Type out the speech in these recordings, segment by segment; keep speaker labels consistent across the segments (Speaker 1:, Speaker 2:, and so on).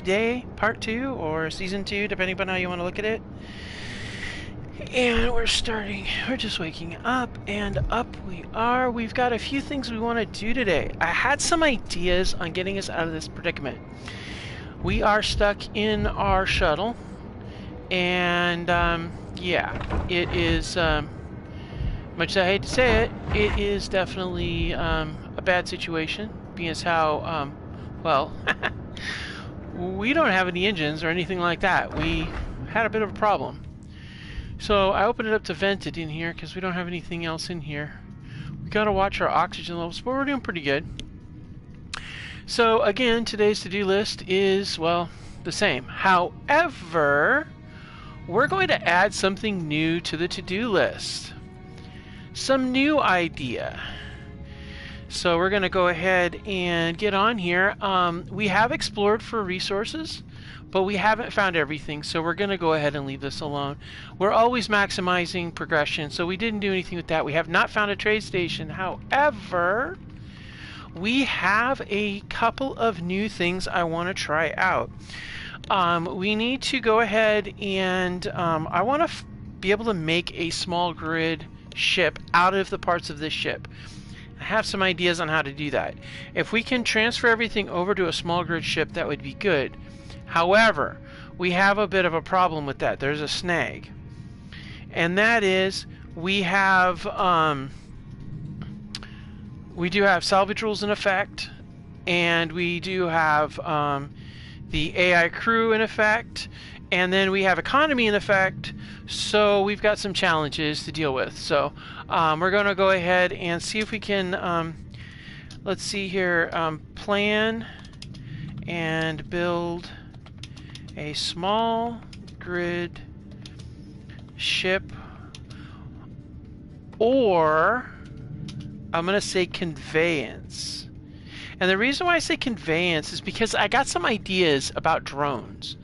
Speaker 1: day part 2 or season 2, depending upon how you want to look at it. And we're just waking up, and up we are. We've got a few things we want to do today. I had some ideas on getting us out of this predicament. We are stuck in our shuttle, and yeah, it is, much as I hate to say it, it is definitely a bad situation, being as how, well, we don't have any engines or anything like that. We had a bit of a problem. So I opened it up to vent it in here because we don't have anything else in here. We gotta watch our oxygen levels, but we're doing pretty good. So again, today's to-do list is, well, the same. However, we're going to add something new to the to-do list. Some new idea. So we're going to go ahead and get on here. We have explored for resources, but we haven't found everything, so we're going to go ahead and leave this alone. We're always maximizing progression, so we didn't do anything with that. We have not found a trade station. However, we have a couple of new things I want to try out. We need to go ahead and I want to be able to make a small grid ship out of the parts of this ship. I have some ideas on how to do that. If we can transfer everything over to a small grid ship, that would be good. However, we have a bit of a problem with that. There's a snag. And that is we do have salvage rules in effect, and we do have the AI crew in effect, and then we have economy in effect, so we've got some challenges to deal with. So we're going to go ahead and see if we can, let's see here, plan and build a small grid ship, or I'm going to say conveyance. And the reason why I say conveyance is because I got some ideas about drones.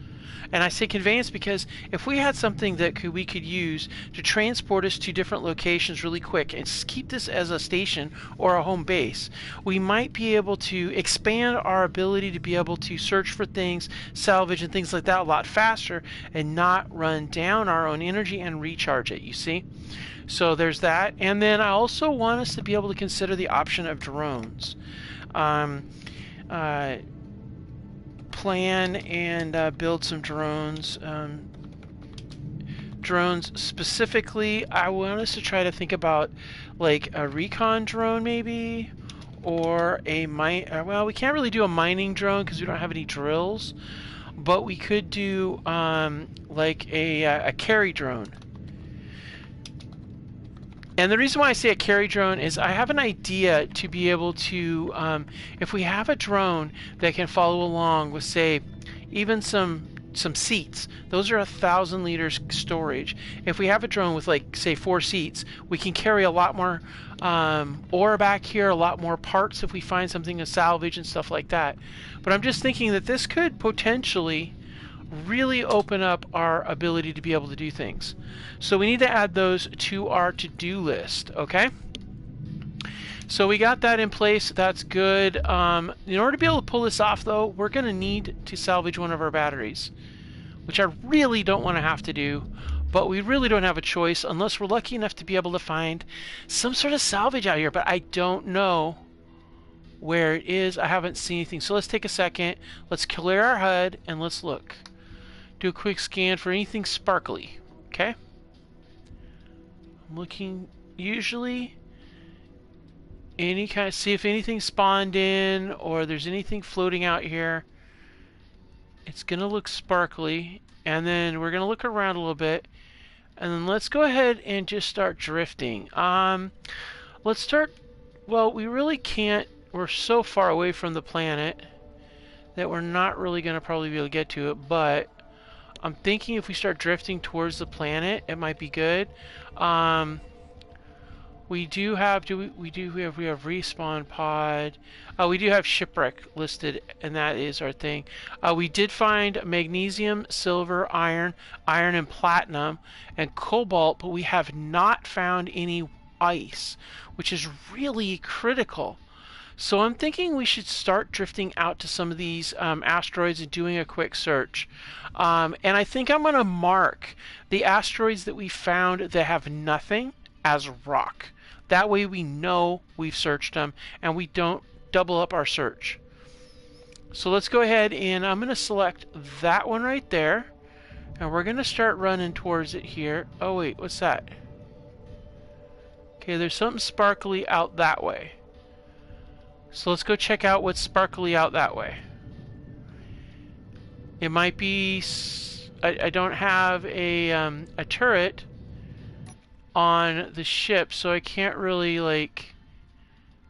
Speaker 1: And I say conveyance because if we had something that we could use to transport us to different locations really quick and keep this as a station or a home base, we might be able to expand our ability to be able to search for things, salvage and things like that a lot faster, and not run down our own energy and recharge it, you see? So there's that. And then I also want us to be able to consider the option of drones. Plan and build some drones. Drones specifically, I want us to try to think about like a recon drone maybe, or a mine. Well, we can't really do a mining drone because we don't have any drills, but we could do like a carry drone. And the reason why I say a carry drone is I have an idea to be able to, if we have a drone that can follow along with, say, even some seats, those are 1,000 liters storage. If we have a drone with, like, say, 4 seats, we can carry a lot more ore back here, a lot more parts if we find something to salvage and stuff like that. But I'm just thinking that this could potentially really open up our ability to be able to do things. So we need to add those to our to-do list, okay? So we got that in place. That's good. In order to be able to pull this off, though, we're going to need to salvage one of our batteries, which I really don't want to have to do, but we really don't have a choice unless we're lucky enough to be able to find some sort of salvage out here, but I don't know where it is. I haven't seen anything. So let's take a second. Let's clear our HUD and let's look. Do a quick scan for anything sparkly, okay? I'm looking, usually any kind of, see if anything spawned in or there's anything floating out here. It's gonna look sparkly, and then we're gonna look around a little bit, and then let's go ahead and just start drifting. Let's start, well, we really can't, we're so far away from the planet that we're not really gonna probably be able to get to it, but I'm thinking if we start drifting towards the planet, it might be good. We do have, we have respawn pod. We do have shipwreck listed, and that is our thing. We did find magnesium, silver, iron and platinum, and cobalt, but we have not found any ice, which is really critical. So I'm thinking we should start drifting out to some of these asteroids and doing a quick search. And I think I'm going to mark the asteroids that we found that have nothing as rock. That way we know we've searched them and we don't double up our search. So let's go ahead and I'm going to select that one right there. And we're going to start running towards it here. Oh wait, what's that? Okay, there's something sparkly out that way. So let's go check out what's sparkly out that way. It might be... I don't have a turret on the ship, so I can't really, like,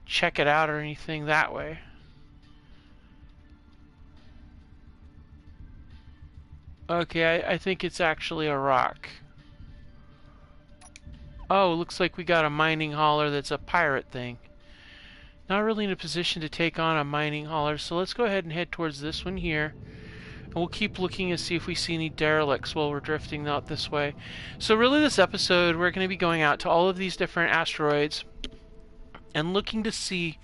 Speaker 1: check it out or anything that way. Okay, I think it's actually a rock. Oh, looks like we got a mining hauler that's a pirate thing. Not really in a position to take on a mining hauler, so let's go ahead and head towards this one here. And we'll keep looking and see if we see any derelicts while we're drifting out this way. So really this episode, we're going to be going out to all of these different asteroids and looking to see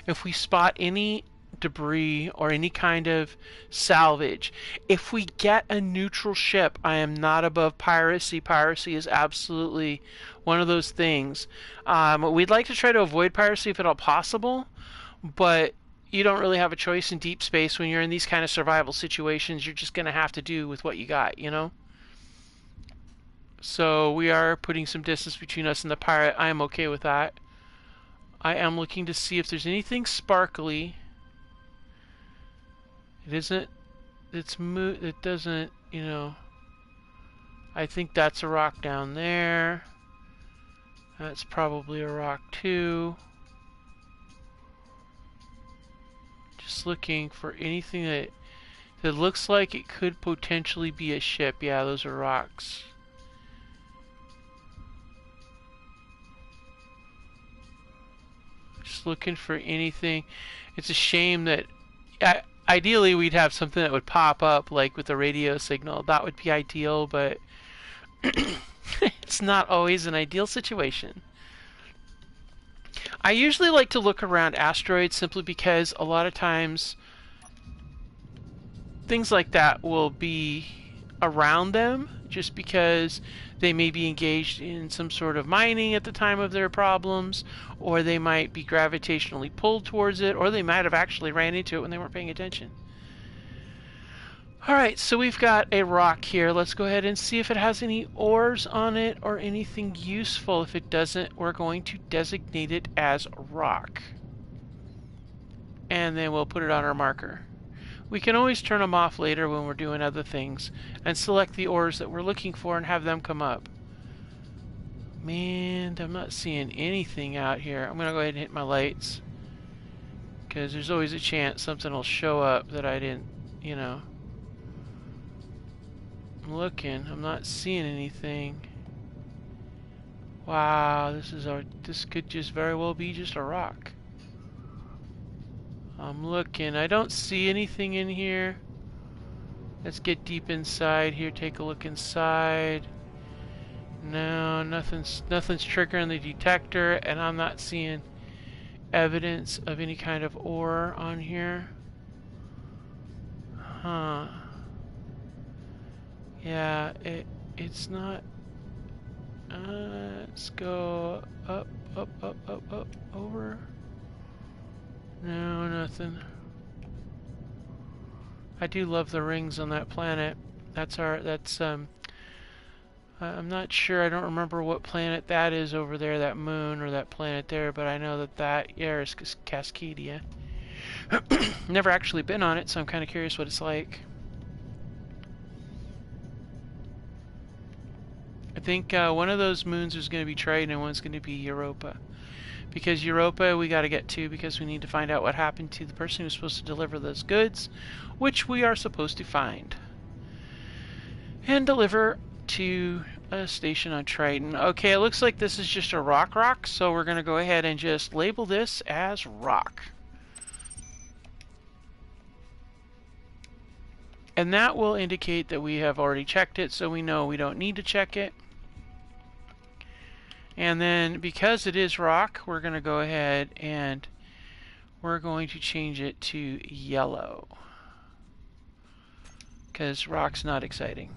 Speaker 1: if we spot any debris or any kind of salvage. If we get a neutral ship, I am not above piracy. Piracy is absolutely one of those things. We'd like to try to avoid piracy if at all possible, but you don't really have a choice in deep space when you're in these kind of survival situations. You're just going to have to do with what you got, you know? So we are putting some distance between us and the pirate. I am okay with that. I am looking to see if there's anything sparkly. It isn't, it doesn't, you know, I think that's a rock down there. That's probably a rock too. Just looking for anything that looks like it could potentially be a ship. Yeah, those are rocks. Just looking for anything. It's a shame that ideally we'd have something that would pop up like with a radio signal. That would be ideal, but it's not always an ideal situation. I usually like to look around asteroids simply because a lot of times things like that will be around them just because they may be engaged in some sort of mining at the time of their problems, or they might be gravitationally pulled towards it, or they might have actually ran into it when they weren't paying attention. Alright, so we've got a rock here. Let's go ahead and see if it has any ores on it or anything useful. If it doesn't, we're going to designate it as rock. And then we'll put it on our marker. We can always turn them off later when we're doing other things and select the ores that we're looking for and have them come up. Man, I'm not seeing anything out here. I'm going to go ahead and hit my lights because there's always a chance something will show up that I didn't, you know. I'm looking. I'm not seeing anything. Wow, this could just very well be just a rock. I'm looking. I don't see anything in here. Let's get deep inside here. Take a look inside. No, nothing's triggering the detector, and I'm not seeing evidence of any kind of ore on here. Huh. Yeah, it's not. Let's go up, over. No, nothing. I do love the rings on that planet. I'm not sure, I don't remember what planet that is over there, that moon or that planet there, but I know that yeah, is Cascadia. Never actually been on it, so I'm kind of curious what it's like. I think one of those moons is going to be Triton and one's going to be Europa. Because Europa we got to get to because we need to find out what happened to the person who's supposed to deliver those goods, which we are supposed to find. And deliver to a station on Triton. Okay, it looks like this is just a rock, so we're going to go ahead and just label this as rock. And that will indicate that we have already checked it, so we know we don't need to check it. And then, because it is rock, we're going to go ahead and we're going to change it to yellow. Because rock's not exciting.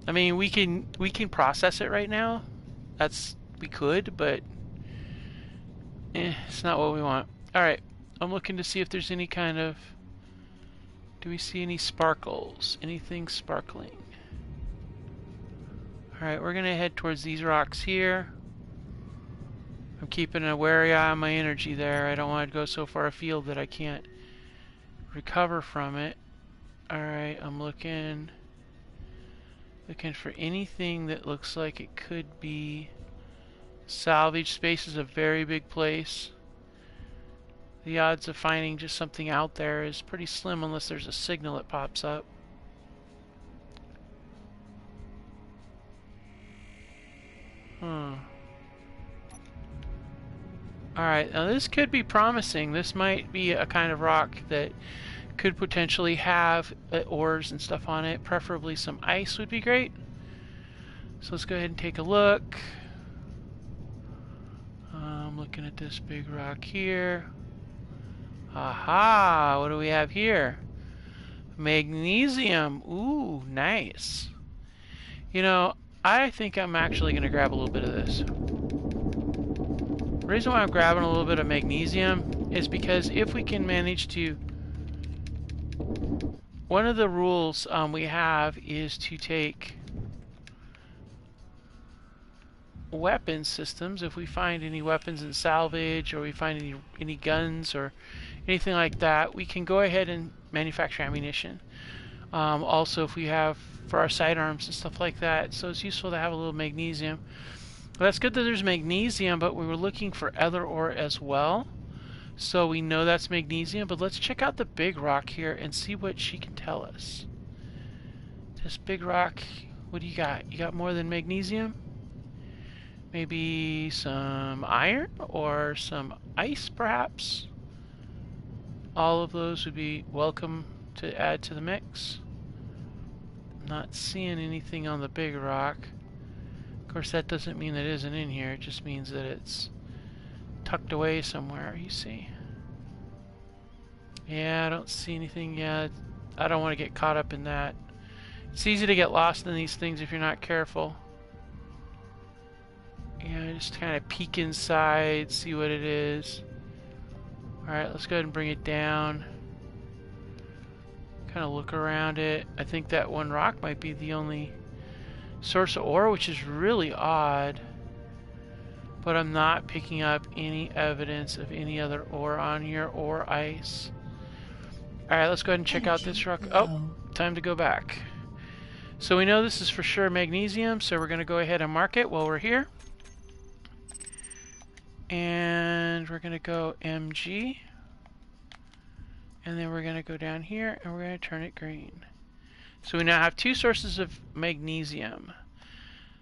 Speaker 1: I mean, we can process it right now. We could, but it's not what we want. Alright, I'm looking to see if there's any kind of... Do we see any sparkles? Anything sparkling? Alright, we're gonna head towards these rocks here. I'm keeping a wary eye on my energy there. I don't want to go so far afield that I can't recover from it. Alright, I'm looking for anything that looks like it could be salvage. Space is a very big place. The odds of finding just something out there is pretty slim unless there's a signal that pops up. Alright, now this could be promising. This might be a kind of rock that could potentially have ores and stuff on it. Preferably some ice would be great. So let's go ahead and take a look. I'm looking at this big rock here. Aha! What do we have here? Magnesium. Ooh, nice. You know, I think I'm actually going to grab a little bit of this. The reason why I'm grabbing a little bit of magnesium is because if we can manage to... One of the rules we have is to take weapon systems. If we find any weapons in salvage, or we find any guns or anything like that, we can go ahead and manufacture ammunition. Also, if we have for our sidearms and stuff like that, so it's useful to have a little magnesium. Well, that's good that there's magnesium, but we were looking for other ore as well. So we know that's magnesium, but let's check out the big rock here and see what she can tell us. This big rock, what do you got? You got more than magnesium? Maybe some iron or some ice, perhaps? All of those would be welcome to add to the mix. Not seeing anything on the big rock. Of course, that doesn't mean that it isn't in here. It just means that it's tucked away somewhere, you see. Yeah, I don't see anything yet. I don't want to get caught up in that. It's easy to get lost in these things if you're not careful. Yeah, just kind of peek inside, see what it is. Alright, let's go ahead and bring it down. Kind of look around it. I think that one rock might be the only source of ore, which is really odd. But I'm not picking up any evidence of any other ore on here or ice. Alright, let's go ahead and check out this rock. Oh, time to go back. So we know this is for sure magnesium, so we're going to go ahead and mark it while we're here. And we're going to go MG. And then we're going to go down here and we're going to turn it green. So we now have two sources of magnesium.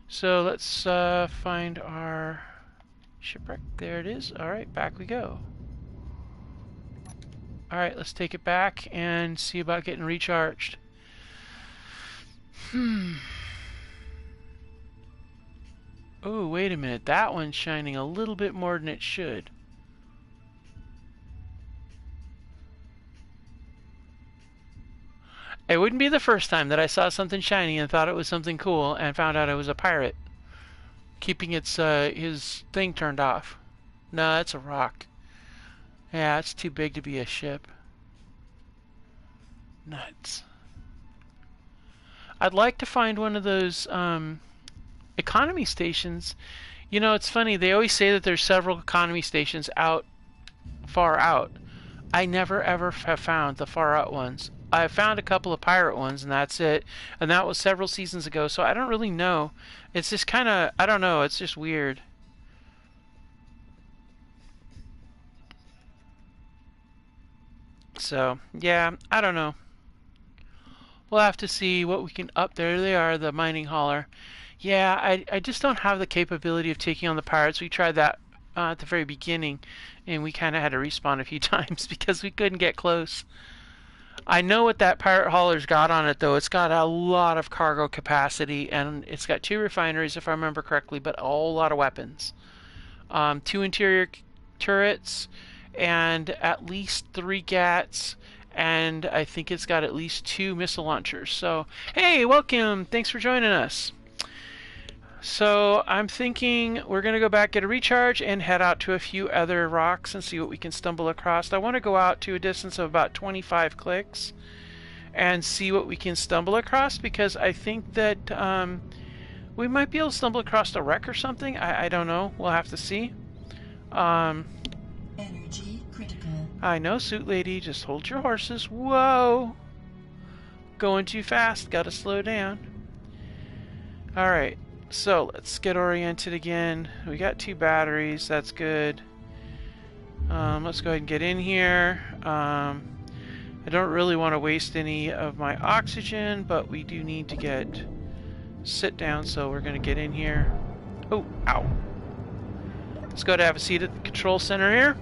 Speaker 1: So let's find our shipwreck. There it is. Alright, back we go. Alright, let's take it back and see about getting recharged. Oh, wait a minute. That one's shining a little bit more than it should. It wouldn't be the first time that I saw something shiny and thought it was something cool and found out it was a pirate keeping his thing turned off. No, that's a rock. Yeah, it's too big to be a ship. Nuts. I'd like to find one of those economy stations. You know, it's funny, they always say that there's several economy stations far out. I never ever have found the far out ones. I found a couple of pirate ones and that's it. And that was several seasons ago, so I don't really know. It's just kind of, I don't know, it's just weird. So, yeah, I don't know. We'll have to see what we can... Up there they are, the mining hauler. Yeah, I just don't have the capability of taking on the pirates. We tried that at the very beginning, and we kind of had to respawn a few times because we couldn't get close. I know what that pirate hauler's got on it, though. It's got a lot of cargo capacity, and it's got 2 refineries, if I remember correctly, but a whole lot of weapons. 2 interior turrets and at least 3 GATs, and I think it's got at least 2 missile launchers. So, hey, welcome! Thanks for joining us. So I'm thinking we're going to go back, get a recharge, and head out to a few other rocks and see what we can stumble across. I want to go out to a distance of about 25 clicks and see what we can stumble across, because I think that we might be able to stumble across a wreck or something. I don't know. We'll have to see.
Speaker 2: Energy critical.
Speaker 1: I know, Suit Lady. Just hold your horses. Whoa! Going too fast. Gotta slow down. Alright. So let's get oriented again. We got 2 batteries, that's good. Let's go ahead and get in here. I don't really want to waste any of my oxygen, but we do need to sit down, so we're going to get in here. Oh, ow. Let's go to have a seat at the control center here.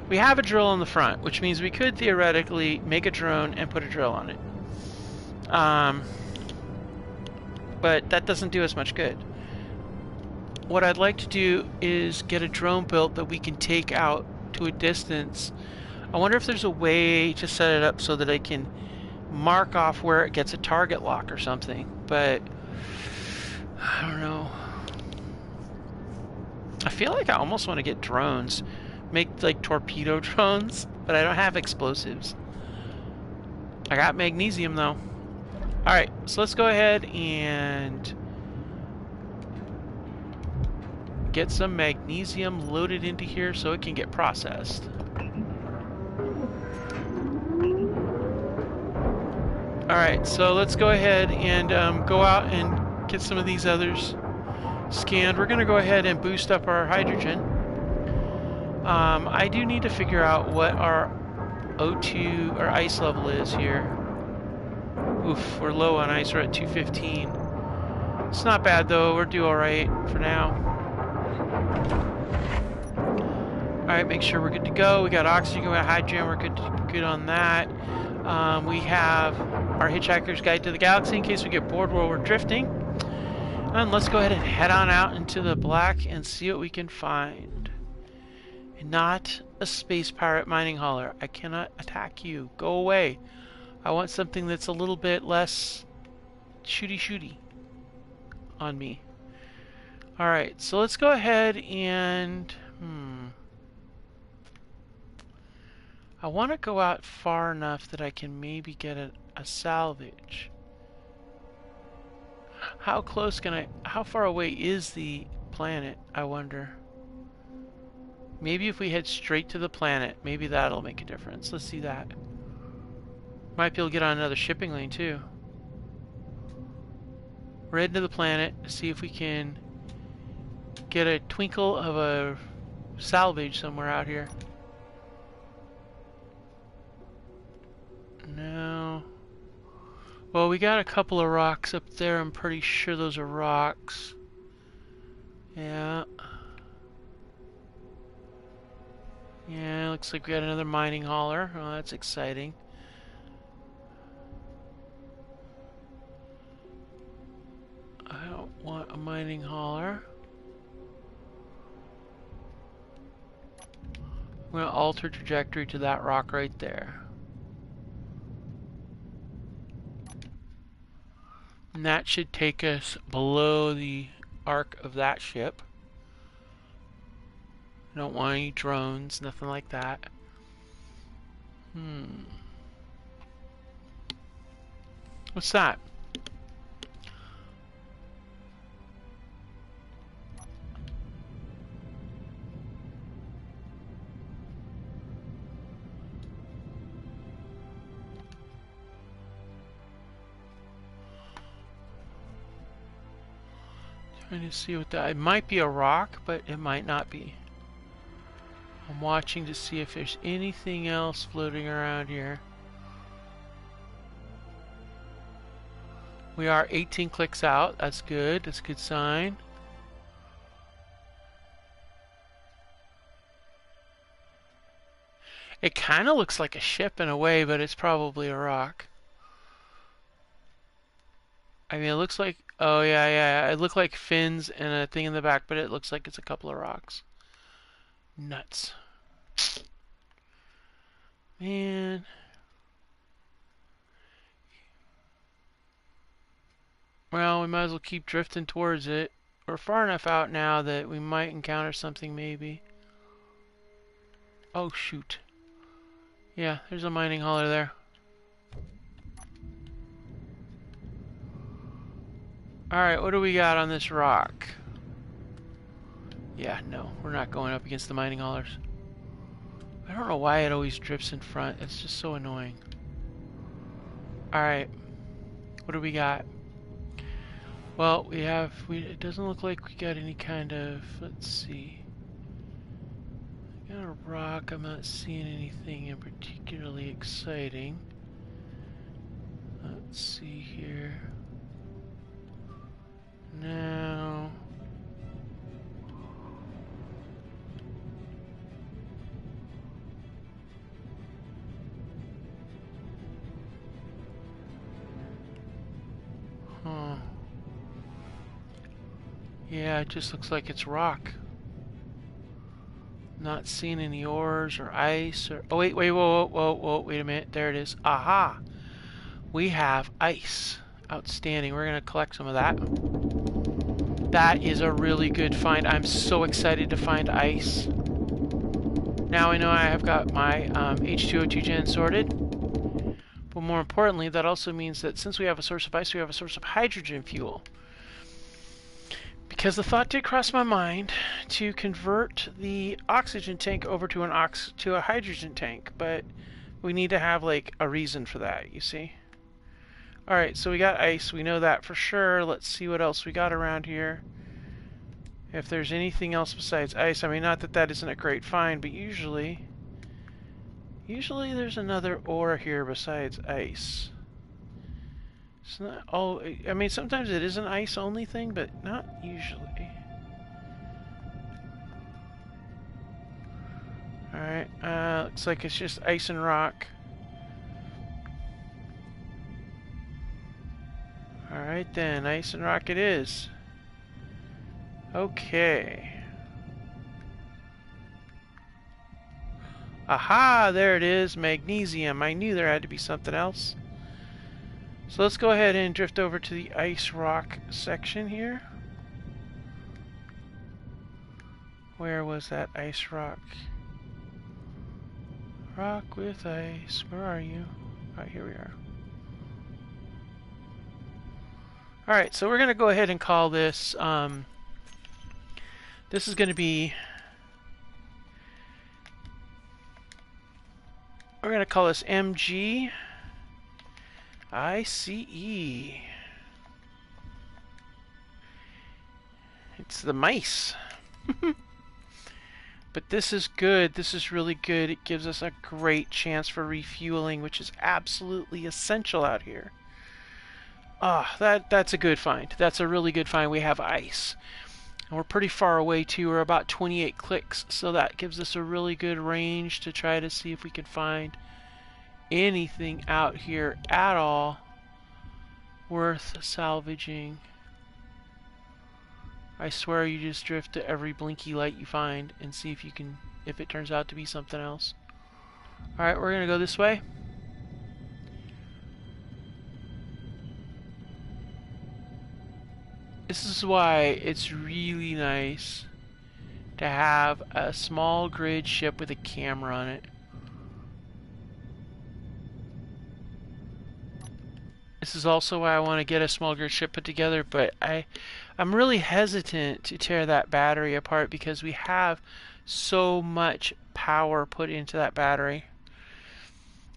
Speaker 1: We have a drill on the front, which means we could theoretically make a drone and put a drill on it. But that doesn't do us much good. What I'd like to do is get a drone built that we can take out to a distance. I wonder if there's a way to set it up so that I can mark off where it gets a target lock or something, but I don't know. I feel like I almost want to get drones, make like torpedo drones, but I don't have explosives. I got magnesium though. Alright, so let's go ahead and get some magnesium loaded into here so it can get processed. Alright, so let's go ahead and go out and get some of these others scanned. We're going to go ahead and boost up our hydrogen. I do need to figure out what our O2 or ice level is here. Oof, we're low on ice, we're at 215. It's not bad though, we're doing alright for now. Alright, make sure we're good to go. We got oxygen, we got hydrogen, we're good on that. We have our Hitchhiker's Guide to the Galaxy in case we get bored while we're drifting. And let's go ahead and head on out into the black and see what we can find. Not a space pirate mining hauler. I cannot attack you. Go away. I want something that's a little bit less shooty on me. Alright, so let's go ahead and... I want to go out far enough that I can maybe get a salvage. How close can how far away is the planet, I wonder? Maybe if we head straight to the planet, maybe that'll make a difference. Let's see that. Might be able to get on another shipping lane too. We're heading to the planet to see if we can get a twinkle of a salvage somewhere out here. No. Well, we got a couple of rocks up there. I'm pretty sure those are rocks. Yeah. Yeah, looks like we got another mining hauler. Oh, that's exciting. I don't want a mining hauler. I'm going to alter trajectory to that rock right there. And that should take us below the arc of that ship. I don't want any drones, nothing like that. What's that? Trying to see what that... It might be a rock, but it might not be. I'm watching to see if there's anything else floating around here. We are 18 clicks out. That's good. That's a good sign. It kind of looks like a ship in a way, but it's probably a rock. I mean, it looks like... Oh, yeah. It looked like fins and a thing in the back, but it looks like it's a couple of rocks. Nuts. Man. Well, we might as well keep drifting towards it. We're far enough out now that we might encounter something maybe. Oh, shoot. Yeah, there's a mining hauler there. Alright, what do we got on this rock? Yeah, no, we're not going up against the mining haulers. I don't know why it always drifts in front. It's just so annoying. Alright, what do we got? Well, it doesn't look like we got any kind of, let's see. We got a rock, I'm not seeing anything in particularly exciting. Let's see here. Now. Huh. Yeah, it just looks like it's rock. Not seeing any ores or ice or... Oh, wait, whoa, wait a minute. There it is. Aha! We have ice. Outstanding. We're going to collect some of that. That is a really good find. I'm so excited to find ice. Now I know I have got my H2O2 gen sorted. But more importantly, that also means that since we have a source of ice, we have a source of hydrogen fuel. Because the thought did cross my mind to convert the oxygen tank over to a hydrogen tank, but we need to have like a reason for that, you see. Alright, so we got ice, we know that for sure. Let's see what else we got around here. If there's anything else besides ice. I mean, not that that isn't a great find, but usually there's another ore here besides ice. It's not all, I mean, sometimes it is an ice only thing, but not usually. Alright, looks like it's just ice and rock. Alright then, ice and rock it is. Okay. Aha, there it is, magnesium. I knew there had to be something else. So let's go ahead and drift over to the ice rock section here. Where was that ice rock? Rock with ice. Where are you? Right, here we are. Alright, so we're going to go ahead and call this, this is going to be, we're going to call this MG ICE. It's the mice. But this is good. This is really good. It gives us a great chance for refueling, which is absolutely essential out here. Ah, that's a good find. That's a really good find. We have ice. And we're pretty far away too. We're about 28 clicks, so that gives us a really good range to try to see if we can find anything out here at all worth salvaging. I swear you just drift to every blinky light you find and see if you can, if it turns out to be something else. Alright, we're gonna go this way. This is why it's really nice to have a small grid ship with a camera on it. This is also why I want to get a small grid ship put together, but I'm really hesitant to tear that battery apart because we have so much power put into that battery.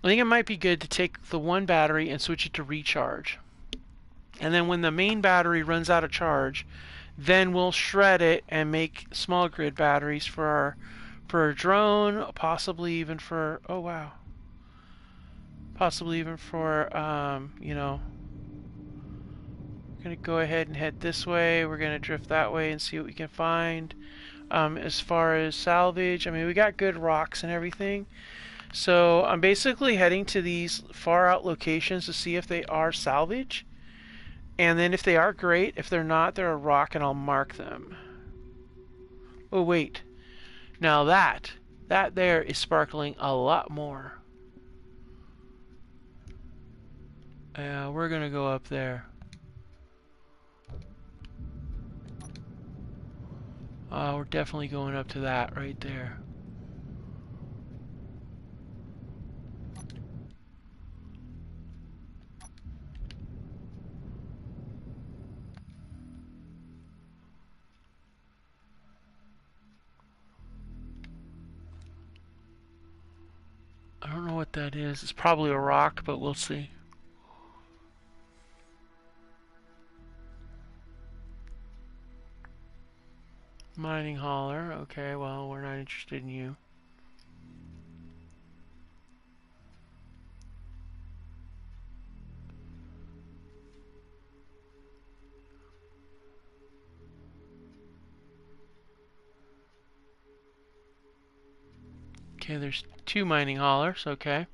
Speaker 1: I think it might be good to take the one battery and switch it to recharge. And then when the main battery runs out of charge, then we'll shred it and make small grid batteries for our drone, possibly even for, oh wow. Possibly even for, you know, we're going to go ahead and head this way. We're going to drift that way and see what we can find. As far as salvage, I mean, we got good rocks and everything. So I'm basically heading to these far out locations to see if they are salvage. And then if they are, great. If they're not, they're a rock and I'll mark them. Oh, wait. Now that there is sparkling a lot more. We're gonna go up there. We're definitely going up to that right there. I don't know what that is. It's probably a rock, but we'll see. Mining hauler. Okay, well, we're not interested in you. Okay, there's 2 mining haulers. Okay.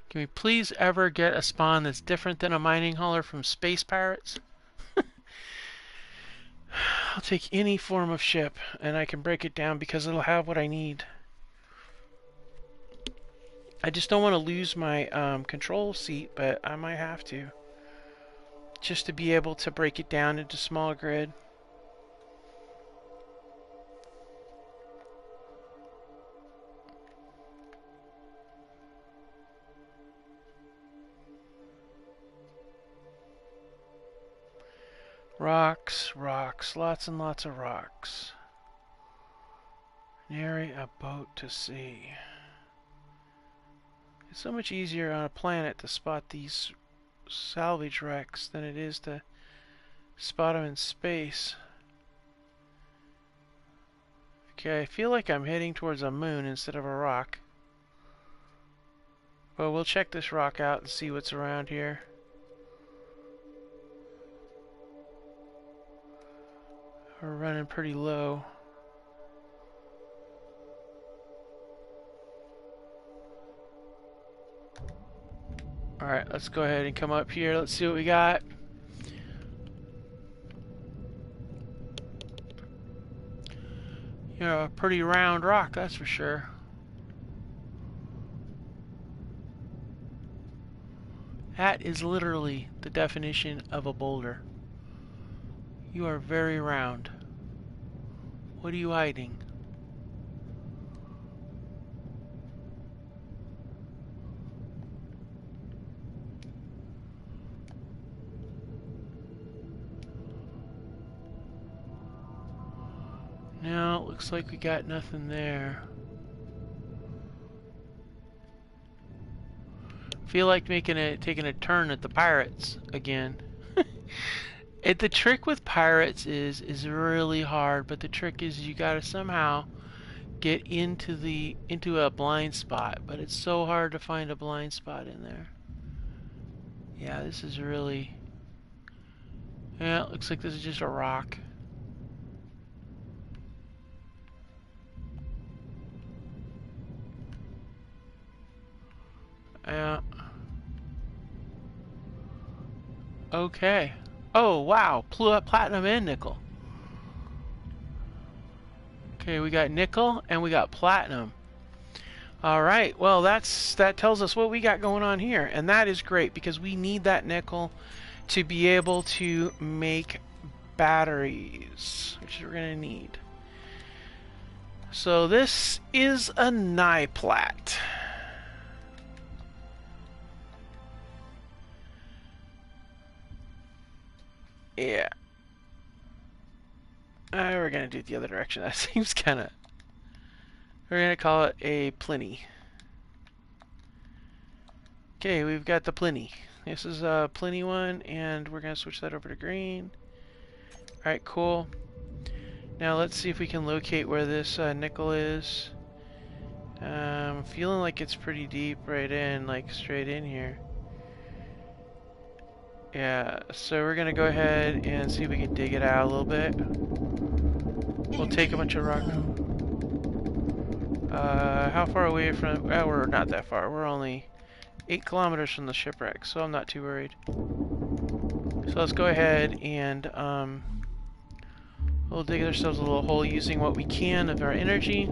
Speaker 1: Can we please ever get a spawn that's different than a mining hauler from Space Pirates? I'll take any form of ship, and I can break it down because it'll have what I need. I just don't want to lose my control seat, but I might have to. Just to be able to break it down into small grid. Rocks, rocks, lots and lots of rocks. Nary a boat to see. It's so much easier on a planet to spot these salvage wrecks than it is to spot them in space. Okay, I feel like I'm heading towards a moon instead of a rock. Well, we'll check this rock out and see what's around here. We're running pretty low. Alright, let's go ahead and come up here. Let's see what we got. You know, a pretty round rock, that's for sure. That is literally the definition of a boulder. You are very round. What are you hiding? No, it looks like we got nothing there. Feel like taking a turn at the pirates again. The trick with pirates is really hard, but the trick is you gotta somehow get into a blind spot, but it's so hard to find a blind spot in there. Yeah, this is really... Yeah, it looks like this is just a rock. Yeah. Okay. Oh, wow. Platinum and nickel. Okay, we got nickel and we got platinum. Alright, well that tells us what we got going on here. And that is great because we need that nickel to be able to make batteries, which we're going to need. So this is a niplat. Yeah. We're going to do it the other direction. That seems kind of... We're going to call it a Pliny. Okay, we've got the Pliny. This is a Pliny one, and we're going to switch that over to green. Alright, cool. Now let's see if we can locate where this nickel is. I'm feeling like it's pretty deep right in, like straight in here. Yeah, so we're gonna go ahead and see if we can dig it out a little bit. We'll take a bunch of rock. How far away from... Well, we're not that far. We're only 8 kilometers from the shipwreck, so I'm not too worried. So let's go ahead and We'll dig ourselves a little hole using what we can of our energy.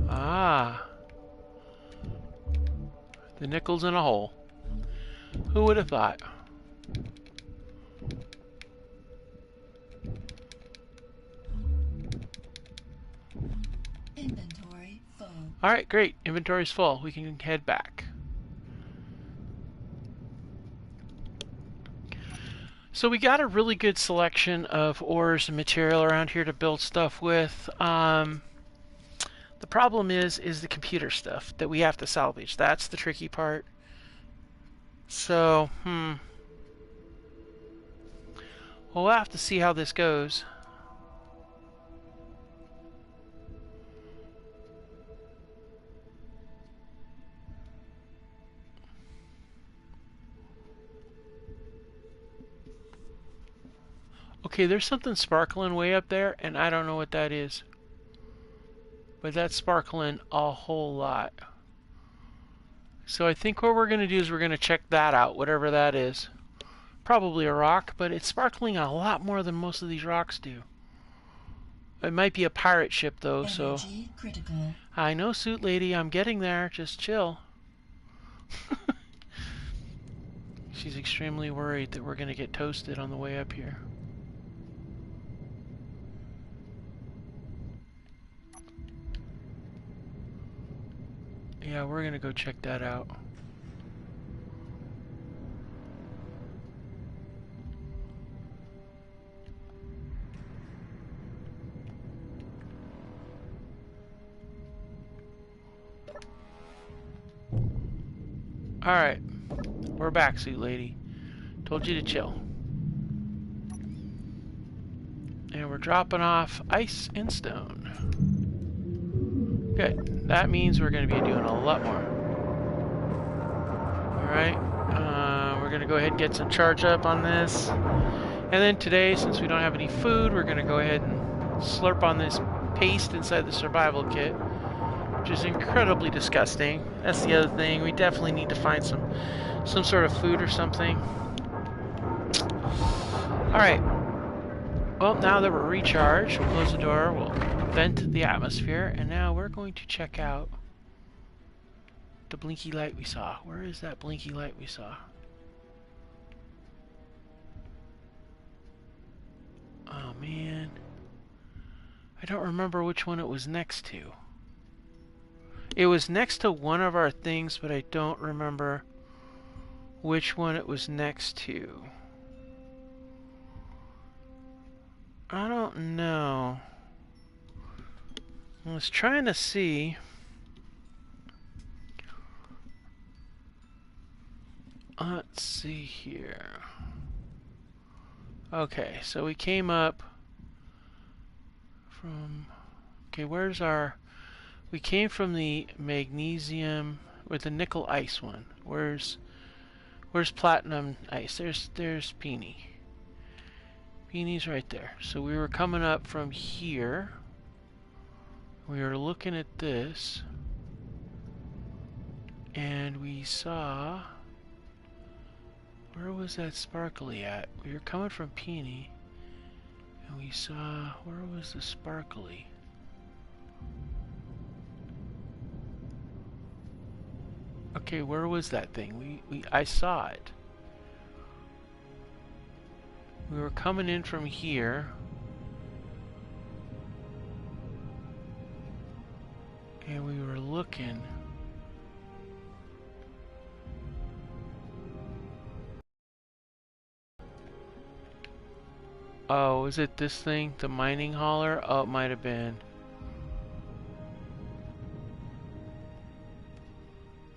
Speaker 1: Ah, the nickel's in a hole. Who would have thought?
Speaker 2: Inventory full.
Speaker 1: Alright, great. Inventory's full. We can head back. So we got a really good selection of ores and material around here to build stuff with. The problem is the computer stuff that we have to salvage. That's the tricky part. So, we'll have to see how this goes. Okay, there's something sparkling way up there, and I don't know what that is. But that's sparkling a whole lot. So I think what we're going to do is we're going to check that out, whatever that is. Probably a rock, but it's sparkling a lot more than most of these rocks do. It might be a pirate ship, though, so...
Speaker 2: Critical.
Speaker 1: I know, Suit Lady, I'm getting there. Just chill. She's extremely worried that we're going to get toasted on the way up here. Yeah, we're going to go check that out. Alright, we're back, Suit Lady. Told you to chill. And we're dropping off ice and stone. Good. That means we're going to be doing a lot more. Alright, we're going to go ahead and get some charge up on this. And then today, since we don't have any food, we're going to go ahead and slurp on this paste inside the survival kit, which is incredibly disgusting. That's the other thing. We definitely need to find some sort of food or something. Alright. Well, now that we're recharged, we'll close the door, we'll vent the atmosphere, and now we're going to check out the blinky light we saw. Where is that blinky light we saw? Oh, man. I don't remember which one it was next to. It was next to one of our things, but I don't remember which one it was next to. I don't know. I was trying to see. Let's see here. Okay, so we came up from... Okay, where's our... We came from the magnesium, or the nickel ice one. Where's platinum ice? There's Peony. Peony's right there. So we were coming up from here. We were looking at this. And we saw... Where was that sparkly at? We were coming from Peony. And we saw... Where was the sparkly? Okay, where was that thing? I saw it. We were coming in from here. And we were looking. Oh, is it this thing? The mining hauler? Oh, it might have been.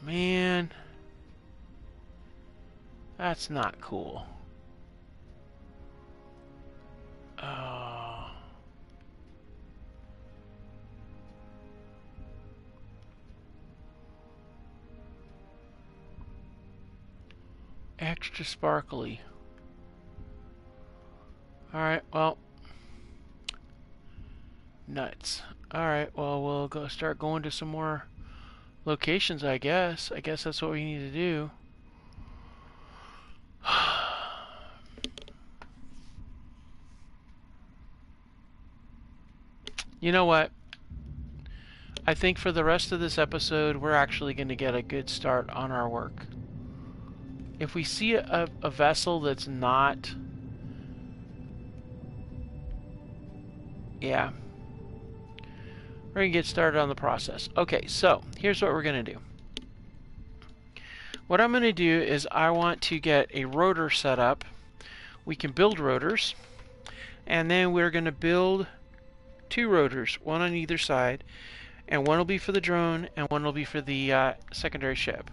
Speaker 1: Man. That's not cool. Oh. Extra sparkly. Alright, well. Nuts. Alright, well, we'll start going to some more locations, I guess. I guess that's what we need to do. You know what? I think for the rest of this episode, we're actually going to get a good start on our work. If we see a vessel that's not... Yeah. We're going to get started on the process. Okay, so here's what we're going to do. What I'm going to do is I want to get a rotor set up. We can build rotors. And then we're going to build 2 rotors, one on either side. And one will be for the drone, and one will be for the secondary ship.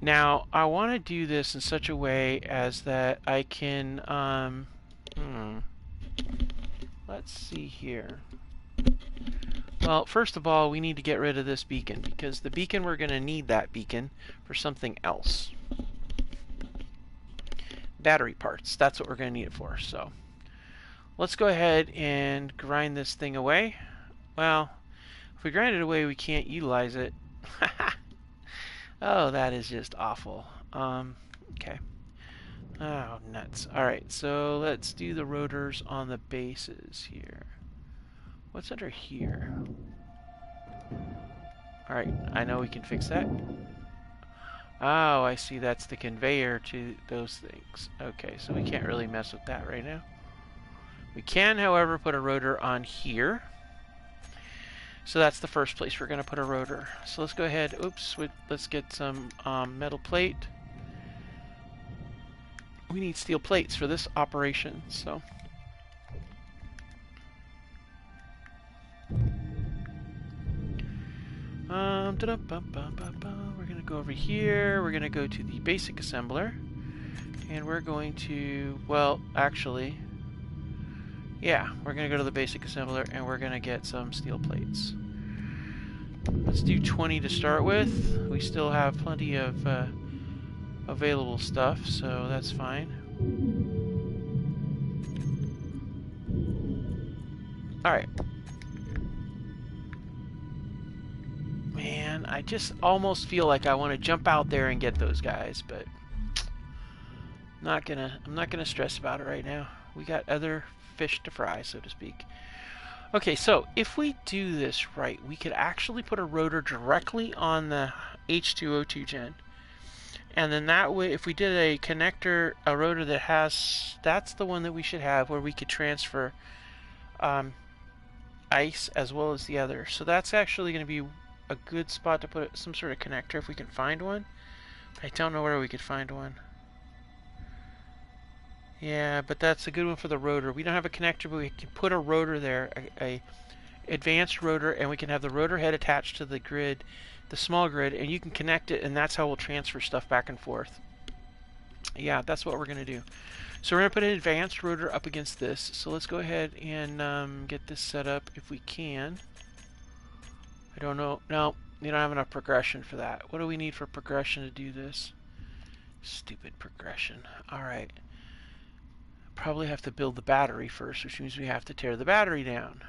Speaker 1: Now, I want to do this in such a way as that I can, let's see here. Well, first of all, we need to get rid of this beacon, because the beacon, we're going to need that beacon for something else. Battery parts, that's what we're going to need it for. So, let's go ahead and grind this thing away. Well, if we grind it away, we can't utilize it. Oh, that is just awful. Okay. Oh, nuts. Alright, so let's do the rotors on the bases here. What's under here? Alright, I know we can fix that. Oh, I see, that's the conveyor to those things. Okay, so we can't really mess with that right now. We can, however, put a rotor on here. So that's the first place we're going to put a rotor. So let's go ahead, let's get some metal plate. We need steel plates for this operation, so. We're going to go over here, we're going to go to the basic assembler, and we're going to, well, actually, yeah, we're going to go to the basic assembler and we're going to get some steel plates. Let's do 20 to start with. We still have plenty of available stuff, so that's fine. Alright. Man, I just almost feel like I want to jump out there and get those guys, but I'm not gonna stress about it right now. We got other fish to fry, so to speak. Okay, so if we do this right, we could actually put a rotor directly on the H2O2 gen. And then that way, if we did a connector, a rotor that has, that's the one that we should have, where we could transfer ice as well as the other. So that's actually going to be a good spot to put some sort of connector if we can find one. I don't know where we could find one. Yeah, but that's a good one for the rotor. We don't have a connector, but we can put a rotor there, a advanced rotor, and we can have the rotor head attached to the grid, the small grid, and you can connect it, and that's how we'll transfer stuff back and forth. Yeah, that's what we're going to do. So we're going to put an advanced rotor up against this. So let's go ahead and get this set up if we can. I don't know. No, you don't have enough progression for that. What do we need for progression to do this? Stupid progression. Alright. Probably have to build the battery first, which means we have to tear the battery down.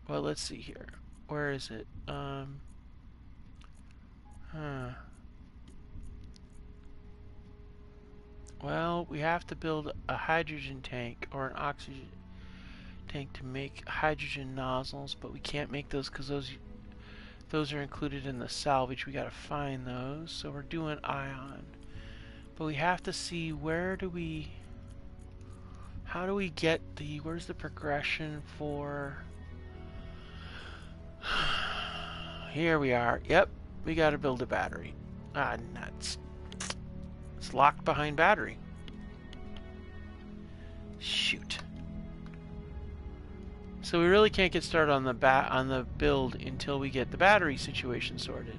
Speaker 1: Well, let's see here. Where is it? Well, we have to build a hydrogen tank or an oxygen tank to make hydrogen nozzles, but we can't make those because those are included in the salvage. We gotta find those, so we're doing ion. But we have to see how do we get where's the progression for, here we are. Yep, we gotta build a battery. Ah, nuts. It's locked behind battery. Shoot. So we really can't get started on the build until we get the battery situation sorted.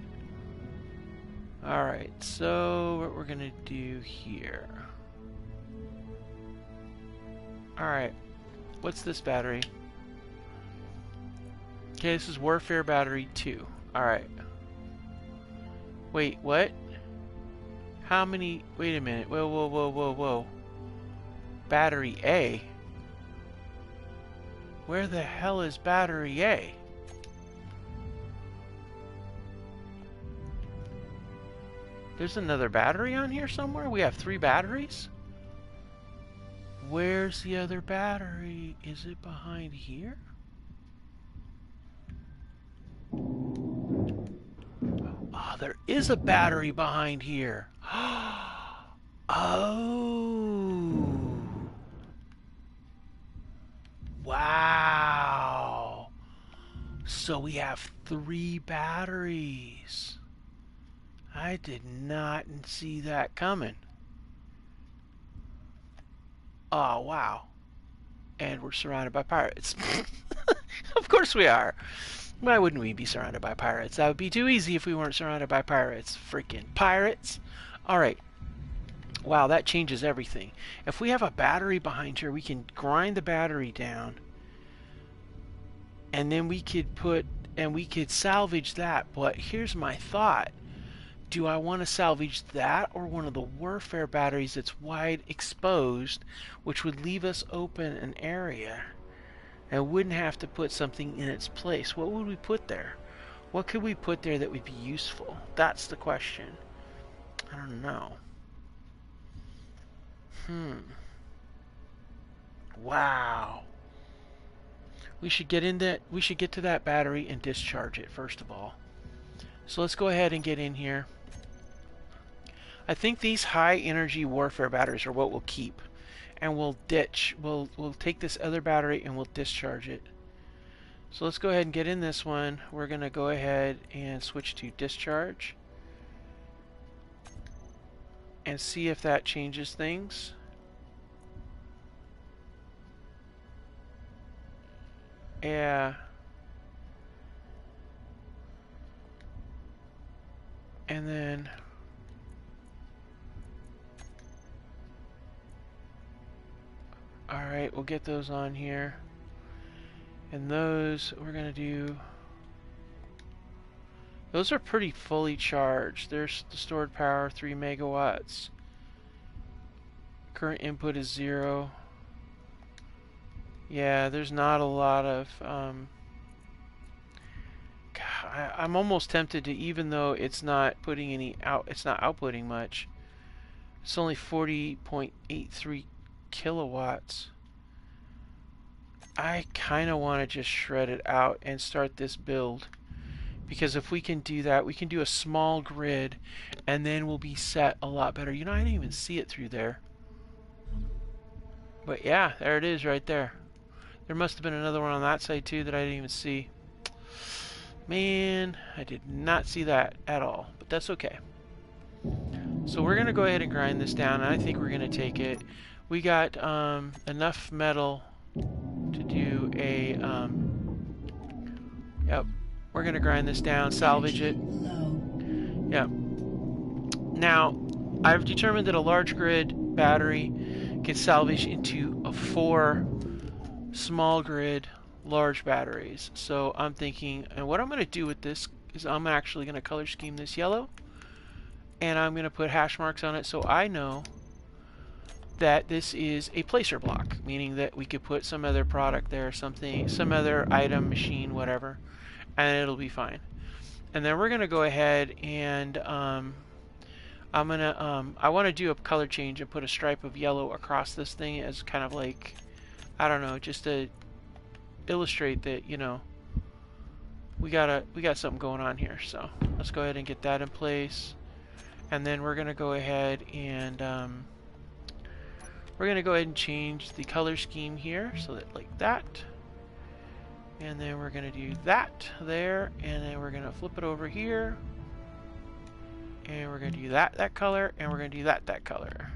Speaker 1: Alright, so what we're gonna do here. Alright, what's this battery? Okay, this is Warfare Battery 2. Alright. Wait, what? How many? Wait a minute. Whoa, whoa, whoa, whoa, whoa. Battery A? Where the hell is battery A? There's another battery on here somewhere? We have 3 batteries? Where's the other battery? Is it behind here? Oh, there is a battery behind here. Oh. Wow. So we have 3 batteries. I did not see that coming. Oh, wow. And we're surrounded by pirates. Of course we are. Why wouldn't we be surrounded by pirates? That would be too easy if we weren't surrounded by pirates. Freaking pirates. Alright. Wow, that changes everything. If we have a battery behind here, we can grind the battery down. And then we could salvage that. But here's my thought. Do I want to salvage that or one of the warfare batteries that's wide exposed, which would leave us open an area and wouldn't have to put something in its place? What would we put there? What could we put there that would be useful? That's the question. I don't know. Wow. We should get to that battery and discharge it first of all. So let's go ahead and get in here. I think these high energy warfare batteries are what we'll keep. And we'll take this other battery and we'll discharge it. So let's go ahead and get in this one. We're going to go ahead and switch to discharge. And see if that changes things. Yeah. And then alright, we'll get those on here. And those we're gonna do. Those are pretty fully charged. There's the stored power, 3 megawatts. Current input is 0. Yeah, there's not a lot of I'm almost tempted to, even though it's not putting any out, it's not outputting much. It's only 40.83 kilowatts. I kind of want to just shred it out and start this build, because if we can do that, we can do a small grid and then we'll be set a lot better. You know, I didn't even see it through there. But yeah, there it is right there. There must have been another one on that side too that I didn't even see. Man, I did not see that at all, but that's okay. So we're going to go ahead and grind this down, and I think we're going to take it. We got enough metal to do a, yep, we're going to grind this down, salvage it. Yep. Now, I've determined that a large grid battery can salvage into a 4 small grid large batteries. So I'm thinking, and what I'm going to do with this is I'm actually going to color scheme this yellow, and I'm going to put hash marks on it so I know that this is a placer block, meaning that we could put some other product there, something, some other item, machine, whatever, and it'll be fine. And then we're going to go ahead and I want to do a color change and put a stripe of yellow across this thing as kind of like, I don't know, just to illustrate that, you know, we got something going on here. So let's go ahead and get that in place, and then we're gonna go ahead and change the color scheme here so that like that, and then we're gonna do that there, and then we're gonna flip it over here, and we're gonna do that color, and we're gonna do that color,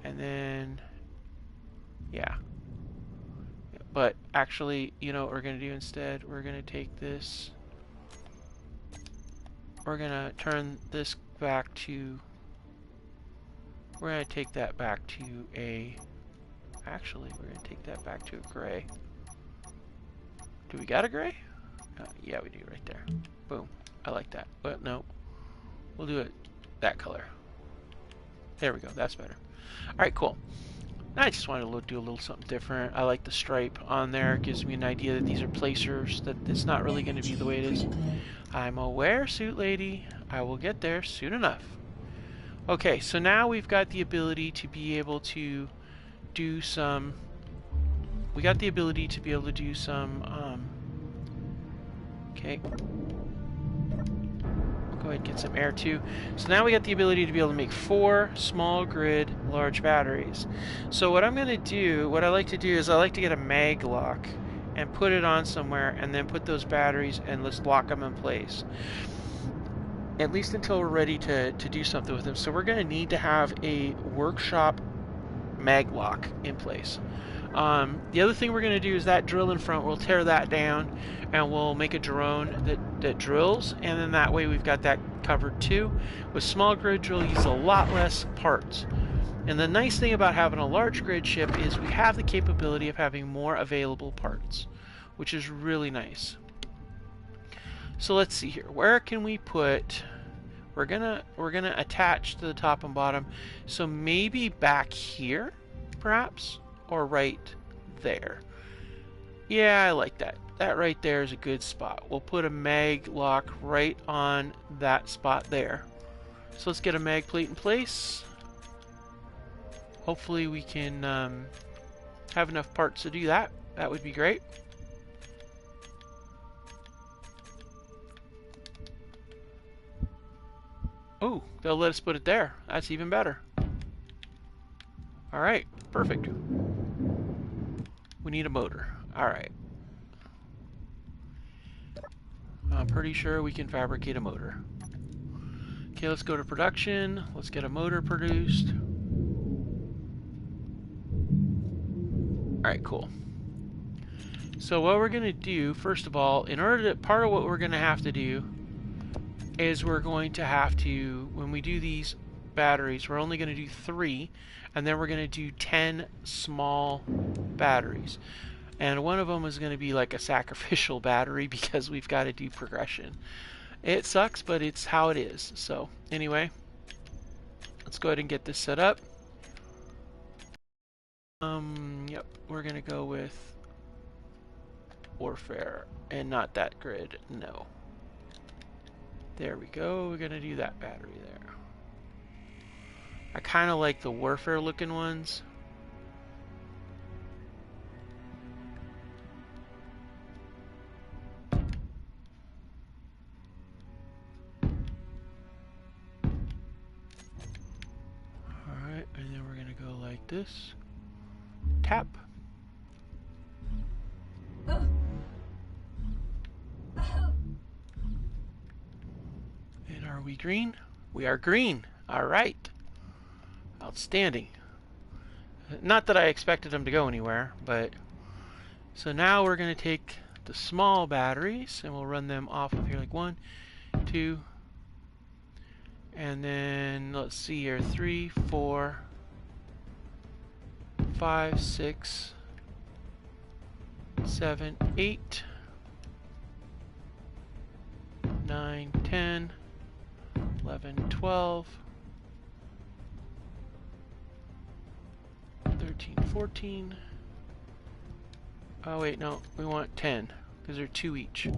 Speaker 1: and then yeah. But actually, you know what we're going to do instead? We're going to take this, we're going to turn this back to, we're going to take that back to a, actually, we're going to take that back to a gray. Do we got a gray? Yeah, we do right there. Boom. I like that. But no, we'll do it that color. There we go. That's better. All right, cool. I just wanted to do a little something different. I like the stripe on there. It gives me an idea that these are placers, that it's not really going to be the way it is. I'm aware, Suit Lady. I will get there soon enough. Okay, so now we've got the ability to be able to do some... We got the ability to be able to do some... okay. Go ahead and get some air too. So now we got the ability to be able to make 4 small grid large batteries. So what I'm going to do, what I like to do is I like to get a mag lock and put it on somewhere and then put those batteries and let's lock them in place. At least until we're ready to do something with them. So we're going to need to have a workshop mag lock in place. The other thing we're going to do is that drill in front, we'll tear that down and we'll make a drone that drills, and then that way we've got that covered too. With small grid drill, you use a lot less parts. And the nice thing about having a large grid ship is we have the capability of having more available parts, which is really nice. So let's see here. Where can we put... We're gonna attach to the top and bottom. So maybe back here, perhaps? Or right there. Yeah, I like that. That right there is a good spot. We'll put a mag lock right on that spot there. So let's get a mag plate in place. Hopefully we can have enough parts to do that. That would be great. Oh, they'll let us put it there. That's even better. Alright, perfect. We need a motor. Alright. I'm pretty sure we can fabricate a motor. Okay, let's go to production. Let's get a motor produced. Alright, cool. So what we're going to do, first of all, in order to, part of what we're going to have to do is we're going to have to, when we do these batteries, we're only going to do 3, and then we're going to do 10 small batteries. And one of them is going to be like a sacrificial battery because we've got to do progression. It sucks, but it's how it is. So anyway, let's go ahead and get this set up. Yep, we're going to go with warfare and not that grid. No. There we go. We're going to do that battery there. I kind of like the warfare looking ones. Alright, and then we're going to go like this. Tap. And are we green? We are green. Alright. Outstanding. Not that I expected them to go anywhere, but... So now we're going to take the small batteries and we'll run them off of here like 1, 2, and then let's see here, 3, 4, 5, 6, 7, 8, 9, 10, 11, 12, 13, 14. Oh wait, no, we want 10 because they're 2 each.